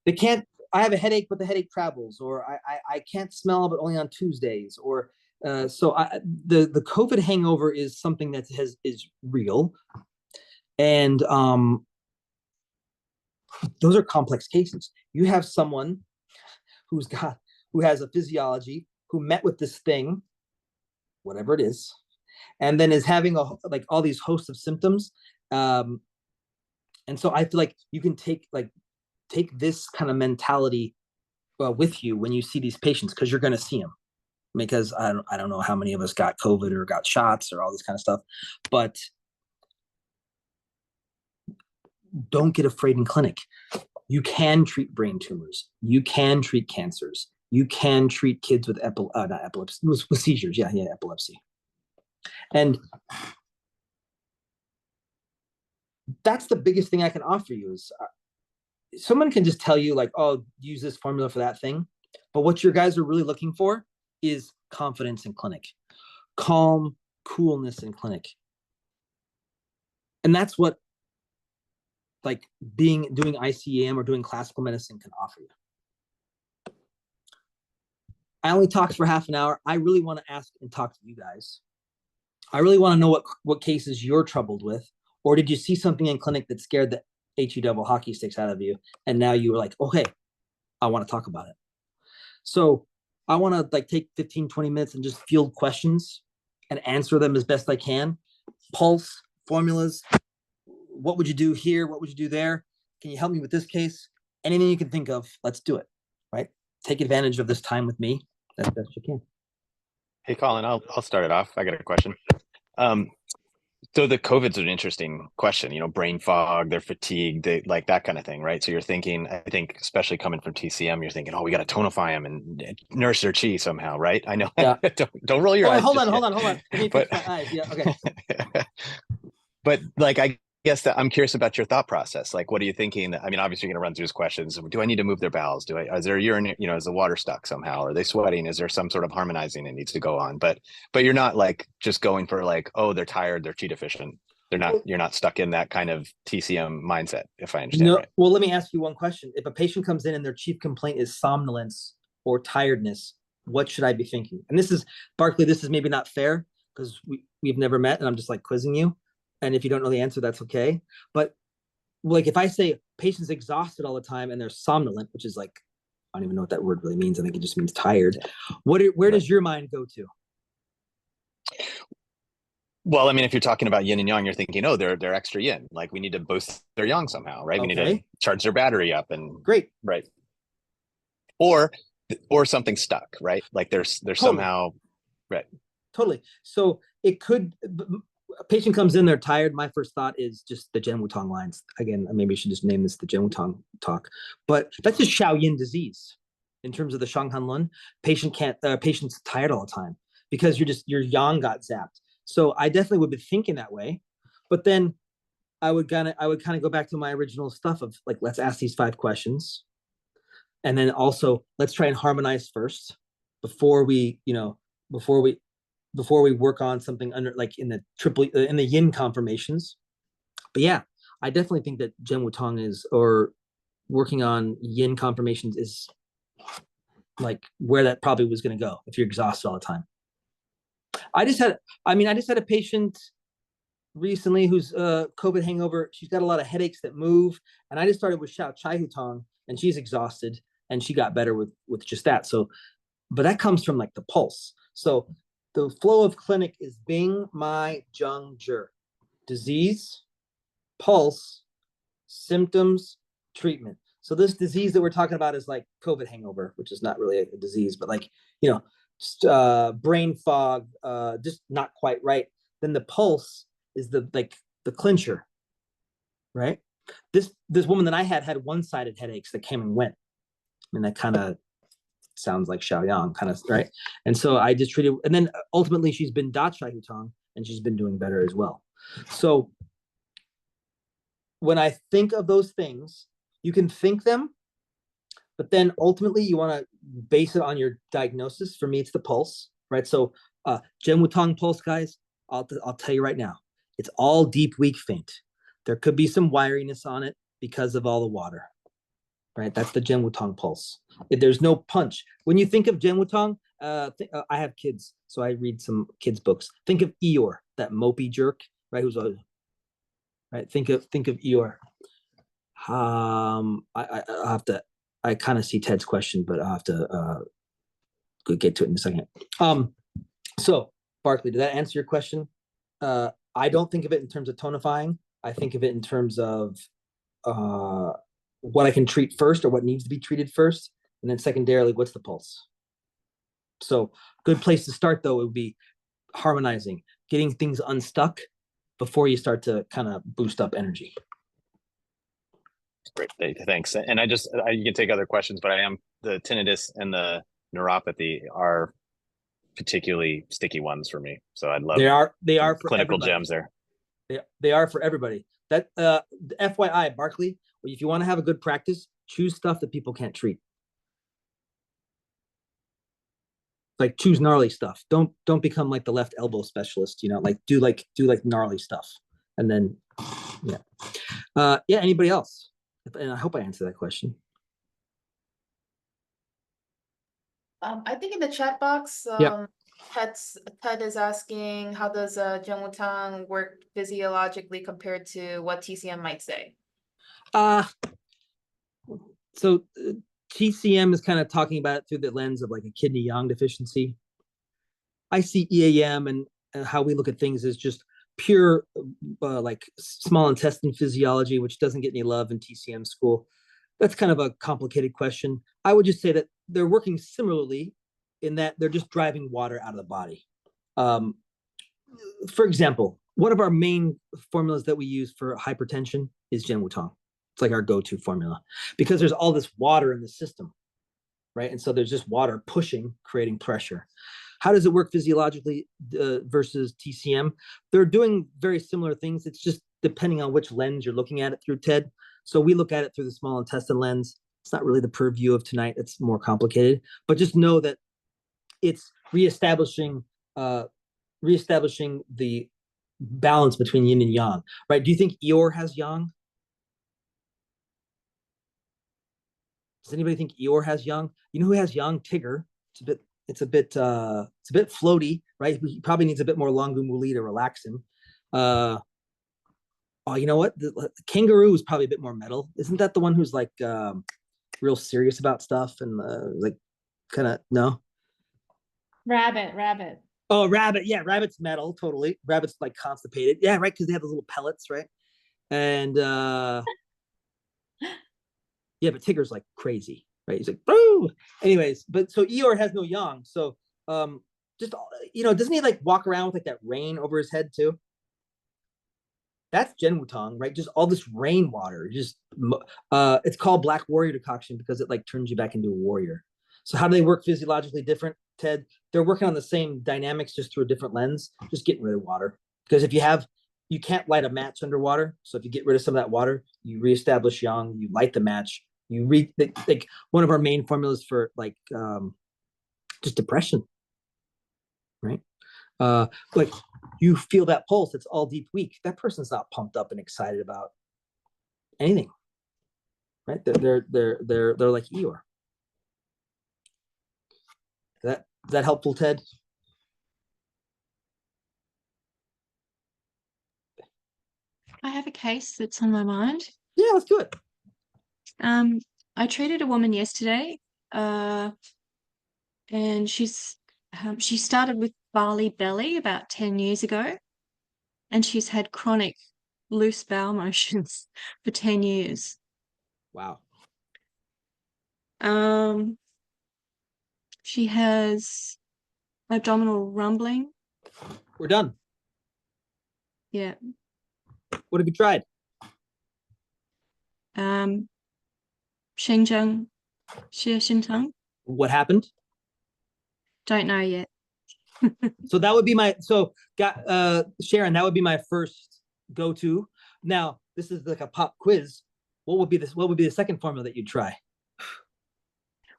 they can't, I have a headache, but the headache travels, or I can't smell, but only on Tuesdays, or the COVID hangover is something that is real. And those are complex cases. You have someone who has a physiology, who met with this thing, whatever it is, and then is having like all these hosts of symptoms. And so I feel like you can take this kind of mentality with you when you see these patients, because you're going to see them. Because I don't know how many of us got COVID or got shots or all this kind of stuff, but don't get afraid in clinic. You can treat brain tumors. You can treat cancers. You can treat kids with not epilepsy, with seizures. Yeah, epilepsy. And that's the biggest thing I can offer you is someone can just tell you like, oh, use this formula for that thing. But what your guys are really looking for is confidence in clinic, calm, coolness in clinic. And that's what like doing ICEAM or doing classical medicine can offer you. I only talked for half an hour. I really want to ask and talk to you guys. I really want to know what cases you're troubled with, or did you see something in clinic that scared the HE double hockey sticks out of you, and now you were like, okay, I want to talk about it. So I want to like take 15, 20 minutes and just field questions and answer them as best I can. Pulse, formulas, what would you do here? What would you do there? Can you help me with this case? Anything you can think of, let's do it, right? Take advantage of this time with me as best you can. Hey, Collin, I'll start it off. I got a question. So the COVID's an interesting question, brain fog, they're fatigued, they like that kind of thing, right? So you're thinking, I think, especially coming from TCM, you're thinking, oh, we got to tonify them and nurse their chi somehow, right? I know. Yeah. don't roll your eyes. Hold on. Let me fix my eyes. Yeah, okay. But like, I guess that I'm curious about your thought process. Like, what are you thinking? I mean, obviously you're going to run through these questions. Do I need to move their bowels? Is there urine, is the water stuck somehow? Are they sweating? Is there some sort of harmonizing that needs to go on? But you're not like just going for like, oh, they're tired, they're chi deficient. You're not stuck in that kind of TCM mindset, if I understand right. Well, let me ask you one question. If a patient comes in and their chief complaint is somnolence or tiredness, what should I be thinking? And this is, Barkley, this is maybe not fair because we've never met and I'm just like quizzing you. And if you don't know the answer, that's okay. But like if I say patient's exhausted all the time and they're somnolent, which is like, I don't even know what that word really means. I think it just means tired. Where does your mind go to? Well, I mean, if you're talking about yin and yang, you're thinking, oh, they're extra yin. Like we need to boost their yang somehow, right? Okay. We need to charge their battery up and great. Right. Or something stuck, right? Like there's totally. Somehow, right. Totally. So it could, a patient comes in, they're tired. My first thought is just the Jen Wutong lines. Again, maybe I should just name this the Jen Wutong talk, but that's just Shaoyin disease in terms of the Shang Han Lun. Patient's tired all the time because your yang got zapped. So I definitely would be thinking that way, but then I would kind of go back to my original stuff of like, let's ask these 5 questions. And then also let's try and harmonize first before we work on something under like in the yin conformations. But yeah, I definitely think that Jen Wutong or working on yin conformations is like where that probably was going to go if you're exhausted all the time. I just had a patient recently who's COVID hangover. She's got a lot of headaches that move. And I just started with Xiao Chai Hutong and she's exhausted and she got better with just that. So, but that comes from like the pulse. So the flow of clinic is Bing, Mai, Zheng, Zhi. Disease, pulse, symptoms, treatment. So this disease that we're talking about is like COVID hangover, which is not really a disease, but like, brain fog, just not quite right. Then the pulse is the clincher, right? This woman that I had one-sided headaches that came and went. I mean, that kind of sounds like Xiaoyang, kind of, right? And so I just treated, and then ultimately she's been Da Chai Hutong and she's been doing better as well. So when I think of those things, you can think them, but then ultimately you want to base it on your diagnosis. For me, it's the pulse, right? So Jen Wutong pulse, guys, I'll tell you right now, it's all deep, weak, faint. There could be some wiriness on it because of all the water, right? That's the Jenwutong pulse. If there's no punch. When you think of Jenwutong, I have kids, so I read some kids' books. Think of Eeyore, that mopey jerk, right? Who's always, right? Think of Eeyore. I'll have to. I kind of see Ted's question, but I'll have to get to it in a second. So Barkley, did that answer your question? I don't think of it in terms of tonifying. I think of it in terms of what I can treat first or what needs to be treated first, and then secondarily, what's the pulse? So good place to start though would be harmonizing, getting things unstuck before you start to kind of boost up energy. Great, thanks. And you can take other questions, but the tinnitus and the neuropathy are particularly sticky ones for me. So I'd love they are for clinical everybody. gems there. They are for everybody. That FYI, Barkley, if you want to have a good practice, choose stuff that people can't treat. Like choose gnarly stuff. Don't become like the left elbow specialist, like do gnarly stuff. And then anybody else? And I hope I answered that question. I think in the chat box, Ted is asking, how does Jenwutong work physiologically compared to what TCM might say? So TCM is kind of talking about it through the lens of like a kidney yang deficiency. I see ICEAM and how we look at things as just pure like small intestine physiology, which doesn't get any love in TCM school. That's kind of a complicated question. I would just say that they're working similarly in that they're just driving water out of the body. For example, one of our main formulas that we use for hypertension is Jenwutong. It's like our go-to formula because there's all this water in the system, right? And so there's just water pushing, creating pressure. How does it work physiologically versus TCM? They're doing very similar things. It's just depending on which lens you're looking at it through, Ted. So we look at it through the small intestine lens. It's not really the purview of tonight. It's more complicated. But just know that it's reestablishing the balance between yin and yang, right? Do you think Eeyore has yang? Does anybody think Eeyore has yang? You know who has yang? Tigger. It's a bit floaty, right? He probably needs a bit more longu muli to relax him. You know what? The kangaroo is probably a bit more metal. Isn't that the one who's like real serious about stuff and like kind of no? Rabbit. Oh, rabbit. Yeah, rabbit's metal, totally. Rabbit's like constipated. Yeah, right, because they have those little pellets, right? And yeah, but Tigger's like crazy, right? He's like, boo. Anyways, but so Eeyore has no yang. So just doesn't he like walk around with like that rain over his head too? That's Jenwutong, right? Just all this rainwater. Just it's called Black Warrior decoction because it like turns you back into a warrior. So how do they work physiologically different, Ted? They're working on the same dynamics just through a different lens, just getting rid of water. Because you can't light a match underwater. So if you get rid of some of that water, you reestablish yang, you light the match, like one of our main formulas for like just depression, right? Like you feel that pulse, it's all deep weak. That person's not pumped up and excited about anything, right? They're like Eeyore. Is that helpful, Ted? I have a case that's on my mind. Yeah, let's do it. I treated a woman yesterday, and she started with barley belly about 10 years ago, and she's had chronic loose bowel motions for 10 years. Wow. She has abdominal rumbling. We're done. Yeah. What have you tried? Xinjiang, Xintang. What happened? Don't know yet. So that would be Sharon, that would be my first go-to. Now, this is like a pop quiz. What would be the second formula that you'd try?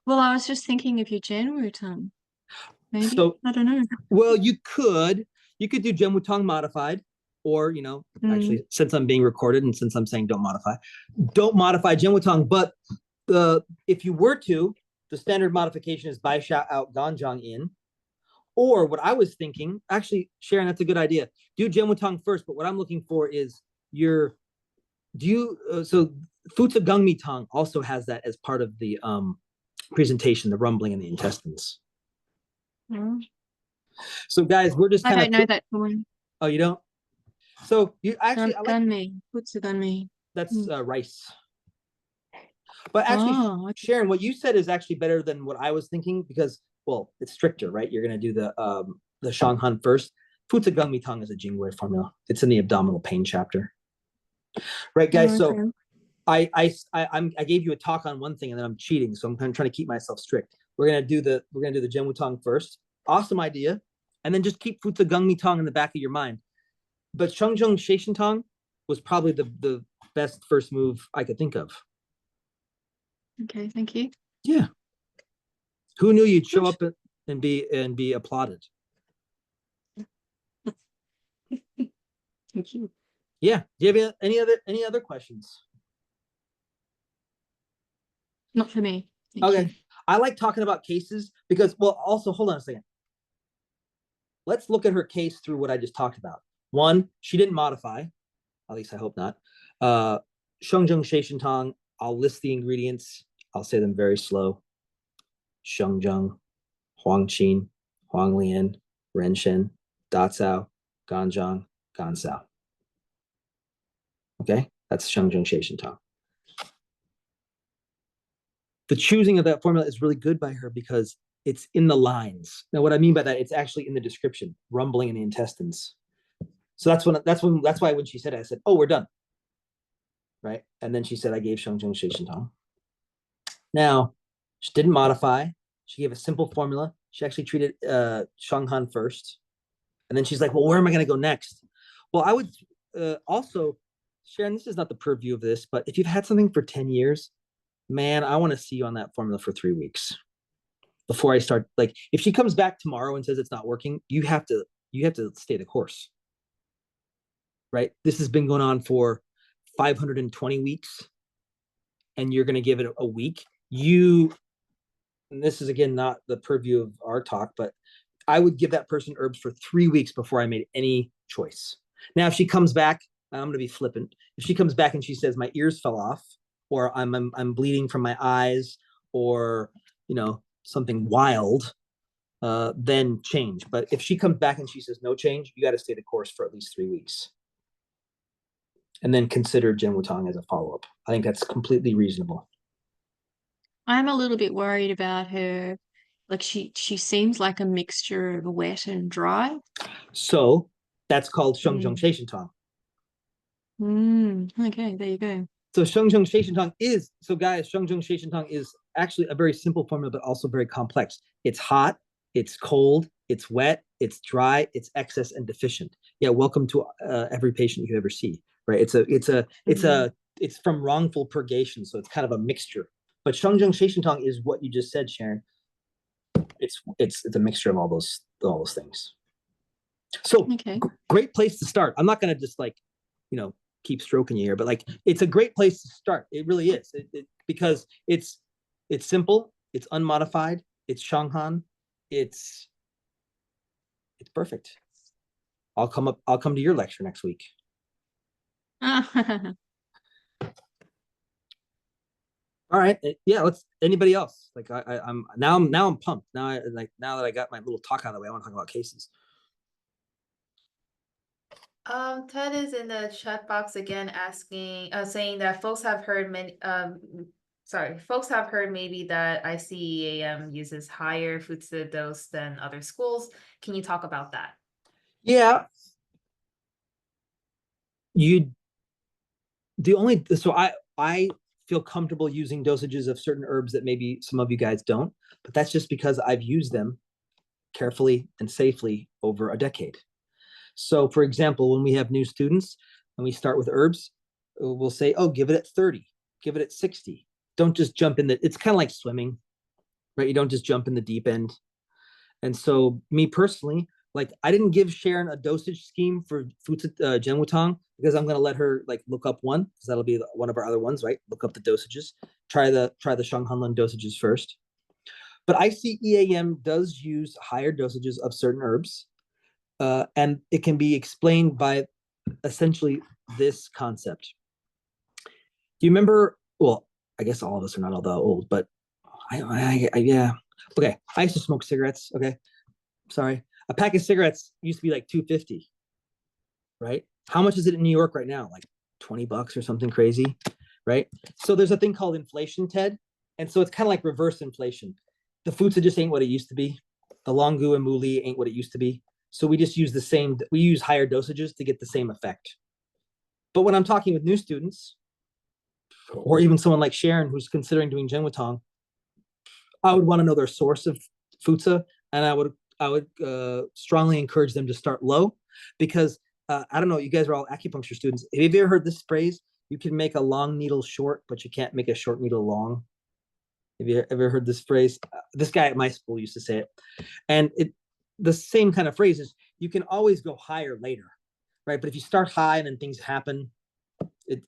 Well, I was just thinking of your Jenwutong. Maybe. So, I don't know. Well, you could do Jenwutong modified. or, actually, since I'm being recorded and since I'm saying don't modify Jingwutong. But if you were to, the standard modification is Bai Sha out, Ganjiang in. Or what I was thinking, actually, Sharon, that's a good idea. Do Jingwutong first, but what I'm looking for is so Futsa Gungmi Tong also has that as part of the presentation, the rumbling in the intestines. So guys, we're just I kind don't know that one. Oh, you don't? So you actually, Gunmi. What's a gunmi? That's rice. But actually, okay. Sharon, what you said is actually better than what I was thinking because, well, it's stricter, right? You're going to do the Shang Han first. Futsa Gungmi Tong is a Jingwei formula. It's in the abdominal pain chapter. Right, guys? Okay. So I gave you a talk on one thing and then I'm cheating. So I'm kind of trying to keep myself strict. We're going to do the Jingwutong first. Awesome idea. And then just keep Futsa Gungmi Tong in the back of your mind. But Shengzhong Sheishan Tong was probably the best first move I could think of. Okay, thank you. Yeah. Who knew you'd show up and be applauded? Thank you. Yeah. Do you have any other questions? Not for me. Thank Okay. you. I like talking about cases because, well, also hold on a second. Let's look at her case through what I just talked about. One, she didn't modify, at least I hope not. Shengzhong Sheishan Tong, I'll list the ingredients. I'll say them very slow. Shengzhong, Huangqin, Huanglian, Renshen, Dacao, Ganjiang, Gansao. Okay, that's Shengzhong Sheishan Tong. The choosing of that formula is really good by her because it's in the lines. Now, what I mean by that, it's actually in the description, rumbling in the intestines. So that's why when she said it, I said, oh, we're done. Right? And then she said, I gave Shengzhong Sheishan Tong. Now, she didn't modify. She gave a simple formula. She actually treated Shang Han first. And then she's like, well, where am I going to go next? Well, I would also, Sharon, this is not the purview of this, but if you've had something for 10 years, man, I want to see you on that formula for 3 weeks before I start. Like, if she comes back tomorrow and says it's not working, you have to stay the course. Right? This has been going on for 520 weeks, and you're going to give it a week. And this is again not the purview of our talk, but I would give that person herbs for 3 weeks before I made any choice. Now, if she comes back, I'm going to be flippant. If she comes back and she says my ears fell off, or I'm bleeding from my eyes, or something wild, then change. But if she comes back and she says no change, you got to stay the course for at least 3 weeks. And then consider Jingwutong as a follow-up. I think that's completely reasonable. I'm a little bit worried about her. Like she seems like a mixture of wet and dry. So that's called Shengzhong Sheishan Tong. Okay, there you go. So Shengzhong Sheishan Tong Shengzhong Sheishan Tong is actually a very simple formula, but also very complex. It's hot, it's cold, it's wet, it's dry, it's excess and deficient. Yeah, welcome to every patient you ever see. Right? It's from wrongful purgation, so it's kind of a mixture. But Shengzhong Sheishan Tong is what you just said, Sharon. It's a mixture of all those things. So okay. Great place to start. I'm not going to just keep stroking you here, but it's a great place to start. It really is, because it's simple, it's unmodified, it's Shang Han, it's perfect. I'll come to your lecture next week. All right. Yeah. Anybody else? I'm pumped. Now that I got my little talk out of the way, I want to talk about cases. Ted is in the chat box again asking, saying that folks have heard maybe that ICEAM uses higher futsu dose than other schools. Can you talk about that? Yeah. I feel comfortable using dosages of certain herbs that maybe some of you guys don't, but that's just because I've used them carefully and safely over a decade. So for example, when we have new students and we start with herbs, we'll say, oh, give it at 30, give it at 60. Don't just jump in it's kind of like swimming, right? You don't just jump in the deep end. And so me personally, Like I didn't give Sharon a dosage scheme for Jenwutong because I'm gonna let her like look up one because that'll be one of our other ones, right? Look up the dosages. Try the Shang Han Lun dosages first. But ICEAM does use higher dosages of certain herbs, and it can be explained by essentially this concept. Do you remember? Well, I guess all of us are not all that old, but yeah. Okay, I used to smoke cigarettes. Okay, sorry. A pack of cigarettes used to be like $2.50, right? How much is it in New York right now? Like $20 or something crazy, right? So there's a thing called inflation, Ted, and so it's kind of like reverse inflation. The food just ain't what it used to be. The longu and muli ain't what it used to be. So we just use we use higher dosages to get the same effect. But when I'm talking with new students, or even someone like Sharon who's considering doing Jenwutong, I would want to know their source of futsa, and I would strongly encourage them to start low, because I don't know, you guys are all acupuncture students. Have you ever heard this phrase? You can make a long needle short, but you can't make a short needle long. Have you ever heard this phrase? This guy at my school used to say it, and the same kind of phrase is you can always go higher later, right? But if you start high and then things happen,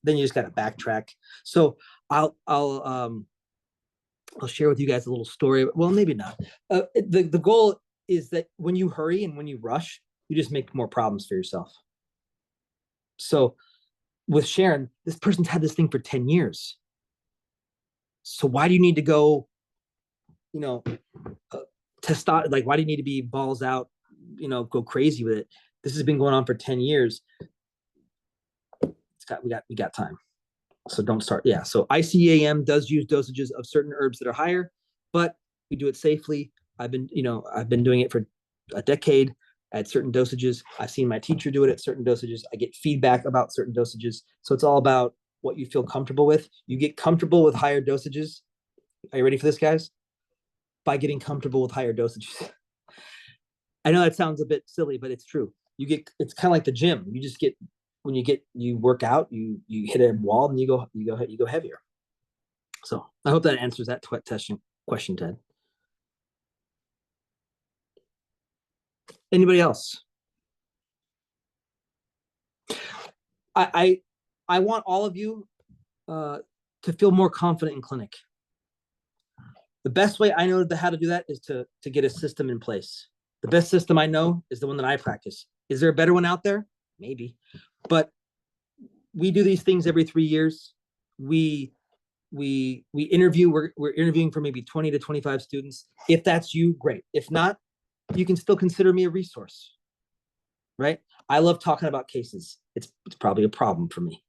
then you just got to backtrack. So I'll share with you guys a little story. Well, maybe not. The goal is that when you hurry and when you rush, you just make more problems for yourself. So with Sharon, this person's had this thing for 10 years. So why do you need to go, like, why do you need to be balls out, go crazy with it? This has been going on for 10 years. We got time. So don't start. Yeah. So ICEAM does use dosages of certain herbs that are higher, but we do it safely. I've been doing it for a decade at certain dosages. I've seen my teacher do it at certain dosages. I get feedback about certain dosages. So it's all about what you feel comfortable with. You get comfortable with higher dosages. Are you ready for this, guys? By getting comfortable with higher dosages. I know that sounds a bit silly, but it's true. It's kind of like the gym. You just get, when you work out, you hit a wall and you go heavier. So I hope that answers that question, Ted. Anybody else? I want all of you to feel more confident in clinic. The best way I know how to do that is to get a system in place. The best system I know is the one that I practice. Is there a better one out there? Maybe. But we do these things every 3 years. We interview. We're interviewing for maybe 20 to 25 students. If that's you, great. If not, you can still consider me a resource, right? I love talking about cases. It's probably a problem for me,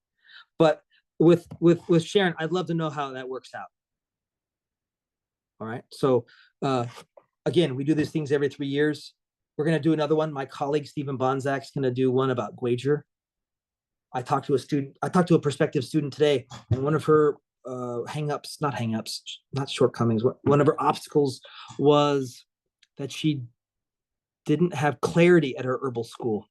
but with Sharon, I'd love to know how that works out. All right. So again, we do these things every 3 years. We're going to do another one. My colleague Stephen Bonzak's going to do one about Guager. I talked to a prospective student today, and one of her not shortcomings, one of her obstacles was that she didn't have clarity at her herbal school.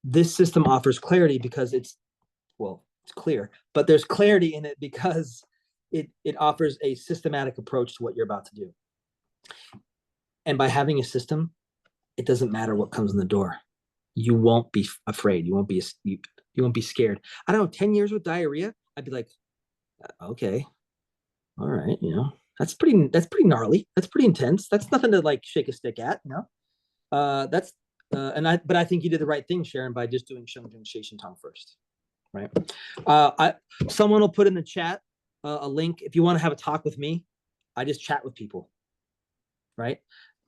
This system offers clarity because it's clear, but there's clarity in it because it offers a systematic approach to what you're about to do. And by having a system, it doesn't matter what comes in the door. You won't be afraid. You won't be scared. I don't know, 10 years with diarrhea, I'd be like, okay, all right, that's pretty gnarly. That's pretty intense. That's nothing to like shake a stick at, but I think you did the right thing, Sharon, by just doing Shengzheng Sheishan Tong first, right? Someone will put in the chat a link. If you want to have a talk with me, I just chat with people, right?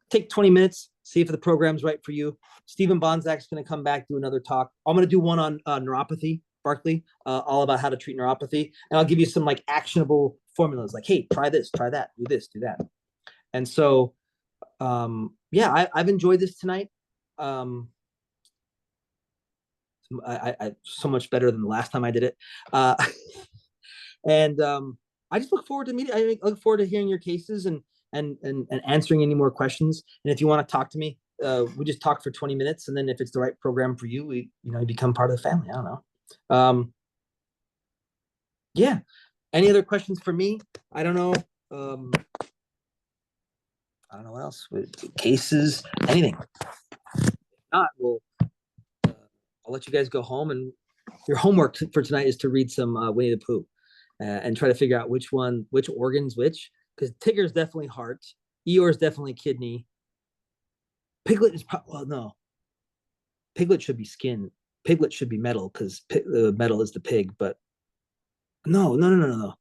Take 20 minutes, see if the program's right for you. Stephen Bonzak's going to come back, do another talk. I'm going to do one on neuropathy, Barkley, all about how to treat neuropathy. And I'll give you some like actionable formulas like, hey, try this, try that, do this, do that. And so, I've enjoyed this tonight. I so much better than the last time I did it. And I just look forward to meeting. I look forward to hearing your cases and answering any more questions. And if you want to talk to me, we just talk for 20 minutes. And then if it's the right program for you, you become part of the family. I don't know. Yeah. Any other questions for me? I don't know. I don't know what else. Cases, anything. If not, I'll let you guys go home, and your homework for tonight is to read some Winnie the Pooh and try to figure out which organs, because Tigger is definitely heart, Eeyore is definitely kidney. Piglet is no. Piglet should be skin. Piglet should be metal because the metal is the pig. But no.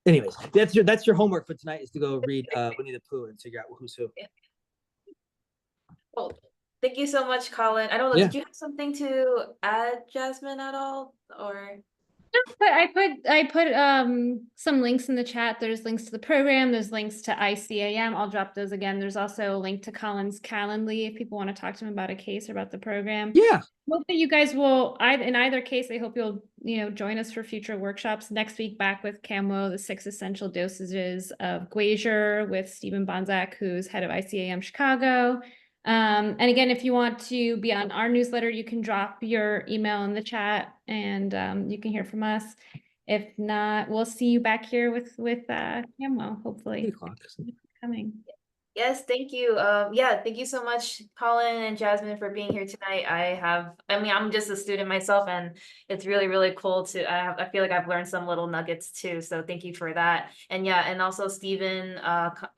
Anyways, that's your homework for tonight is to go read Winnie the Pooh and figure out who's who. Well, thank you so much, Collin. I don't know, Yeah. did you have something to add, Jasmine, at all? Or But I put some links in the chat. There's links to the program, there's links to ICAM. I'll drop those again. There's also a link to Collin's Calendly if people want to talk to him about a case or about the program. Yeah. Hope that you guys will, in either case, I hope you'll, join us for future workshops. Next week, back with Kamwo, the 6 essential dosages of Guazier with Stephen Bonzak, who's head of ICAM Chicago. And again, if you want to be on our newsletter, you can drop your email in the chat and you can hear from us. If not, we'll see you back here with Kamwo, hopefully. 8 o'clock. Coming. yes, thank you. Yeah, thank you so much, Collin and Jasmine, for being here tonight. I'm just a student myself, and it's really, really cool I feel like I've learned some little nuggets too. So thank you for that. And yeah, and also Stephen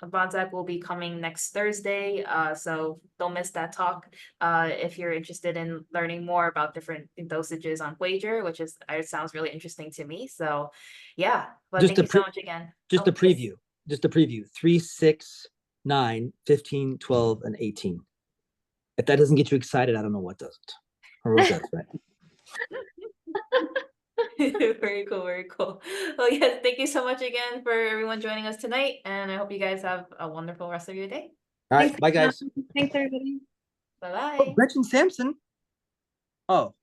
Bonzak will be coming next Thursday. So don't miss that talk. If you're interested in learning more about different dosages on Guazier, which sounds really interesting to me. So yeah, but thank you so much again. Just a preview. Just a preview. 3, 6, 9, 15, 12, and 18. If that doesn't get you excited, I don't know what doesn't. Or what does, right? Very cool, very cool. Well, yes, thank you so much again for everyone joining us tonight, and I hope you guys have a wonderful rest of your day. All right, Thanks, bye guys. Thanks, everybody. Bye-bye. Oh, Gretchen Sampson. Oh.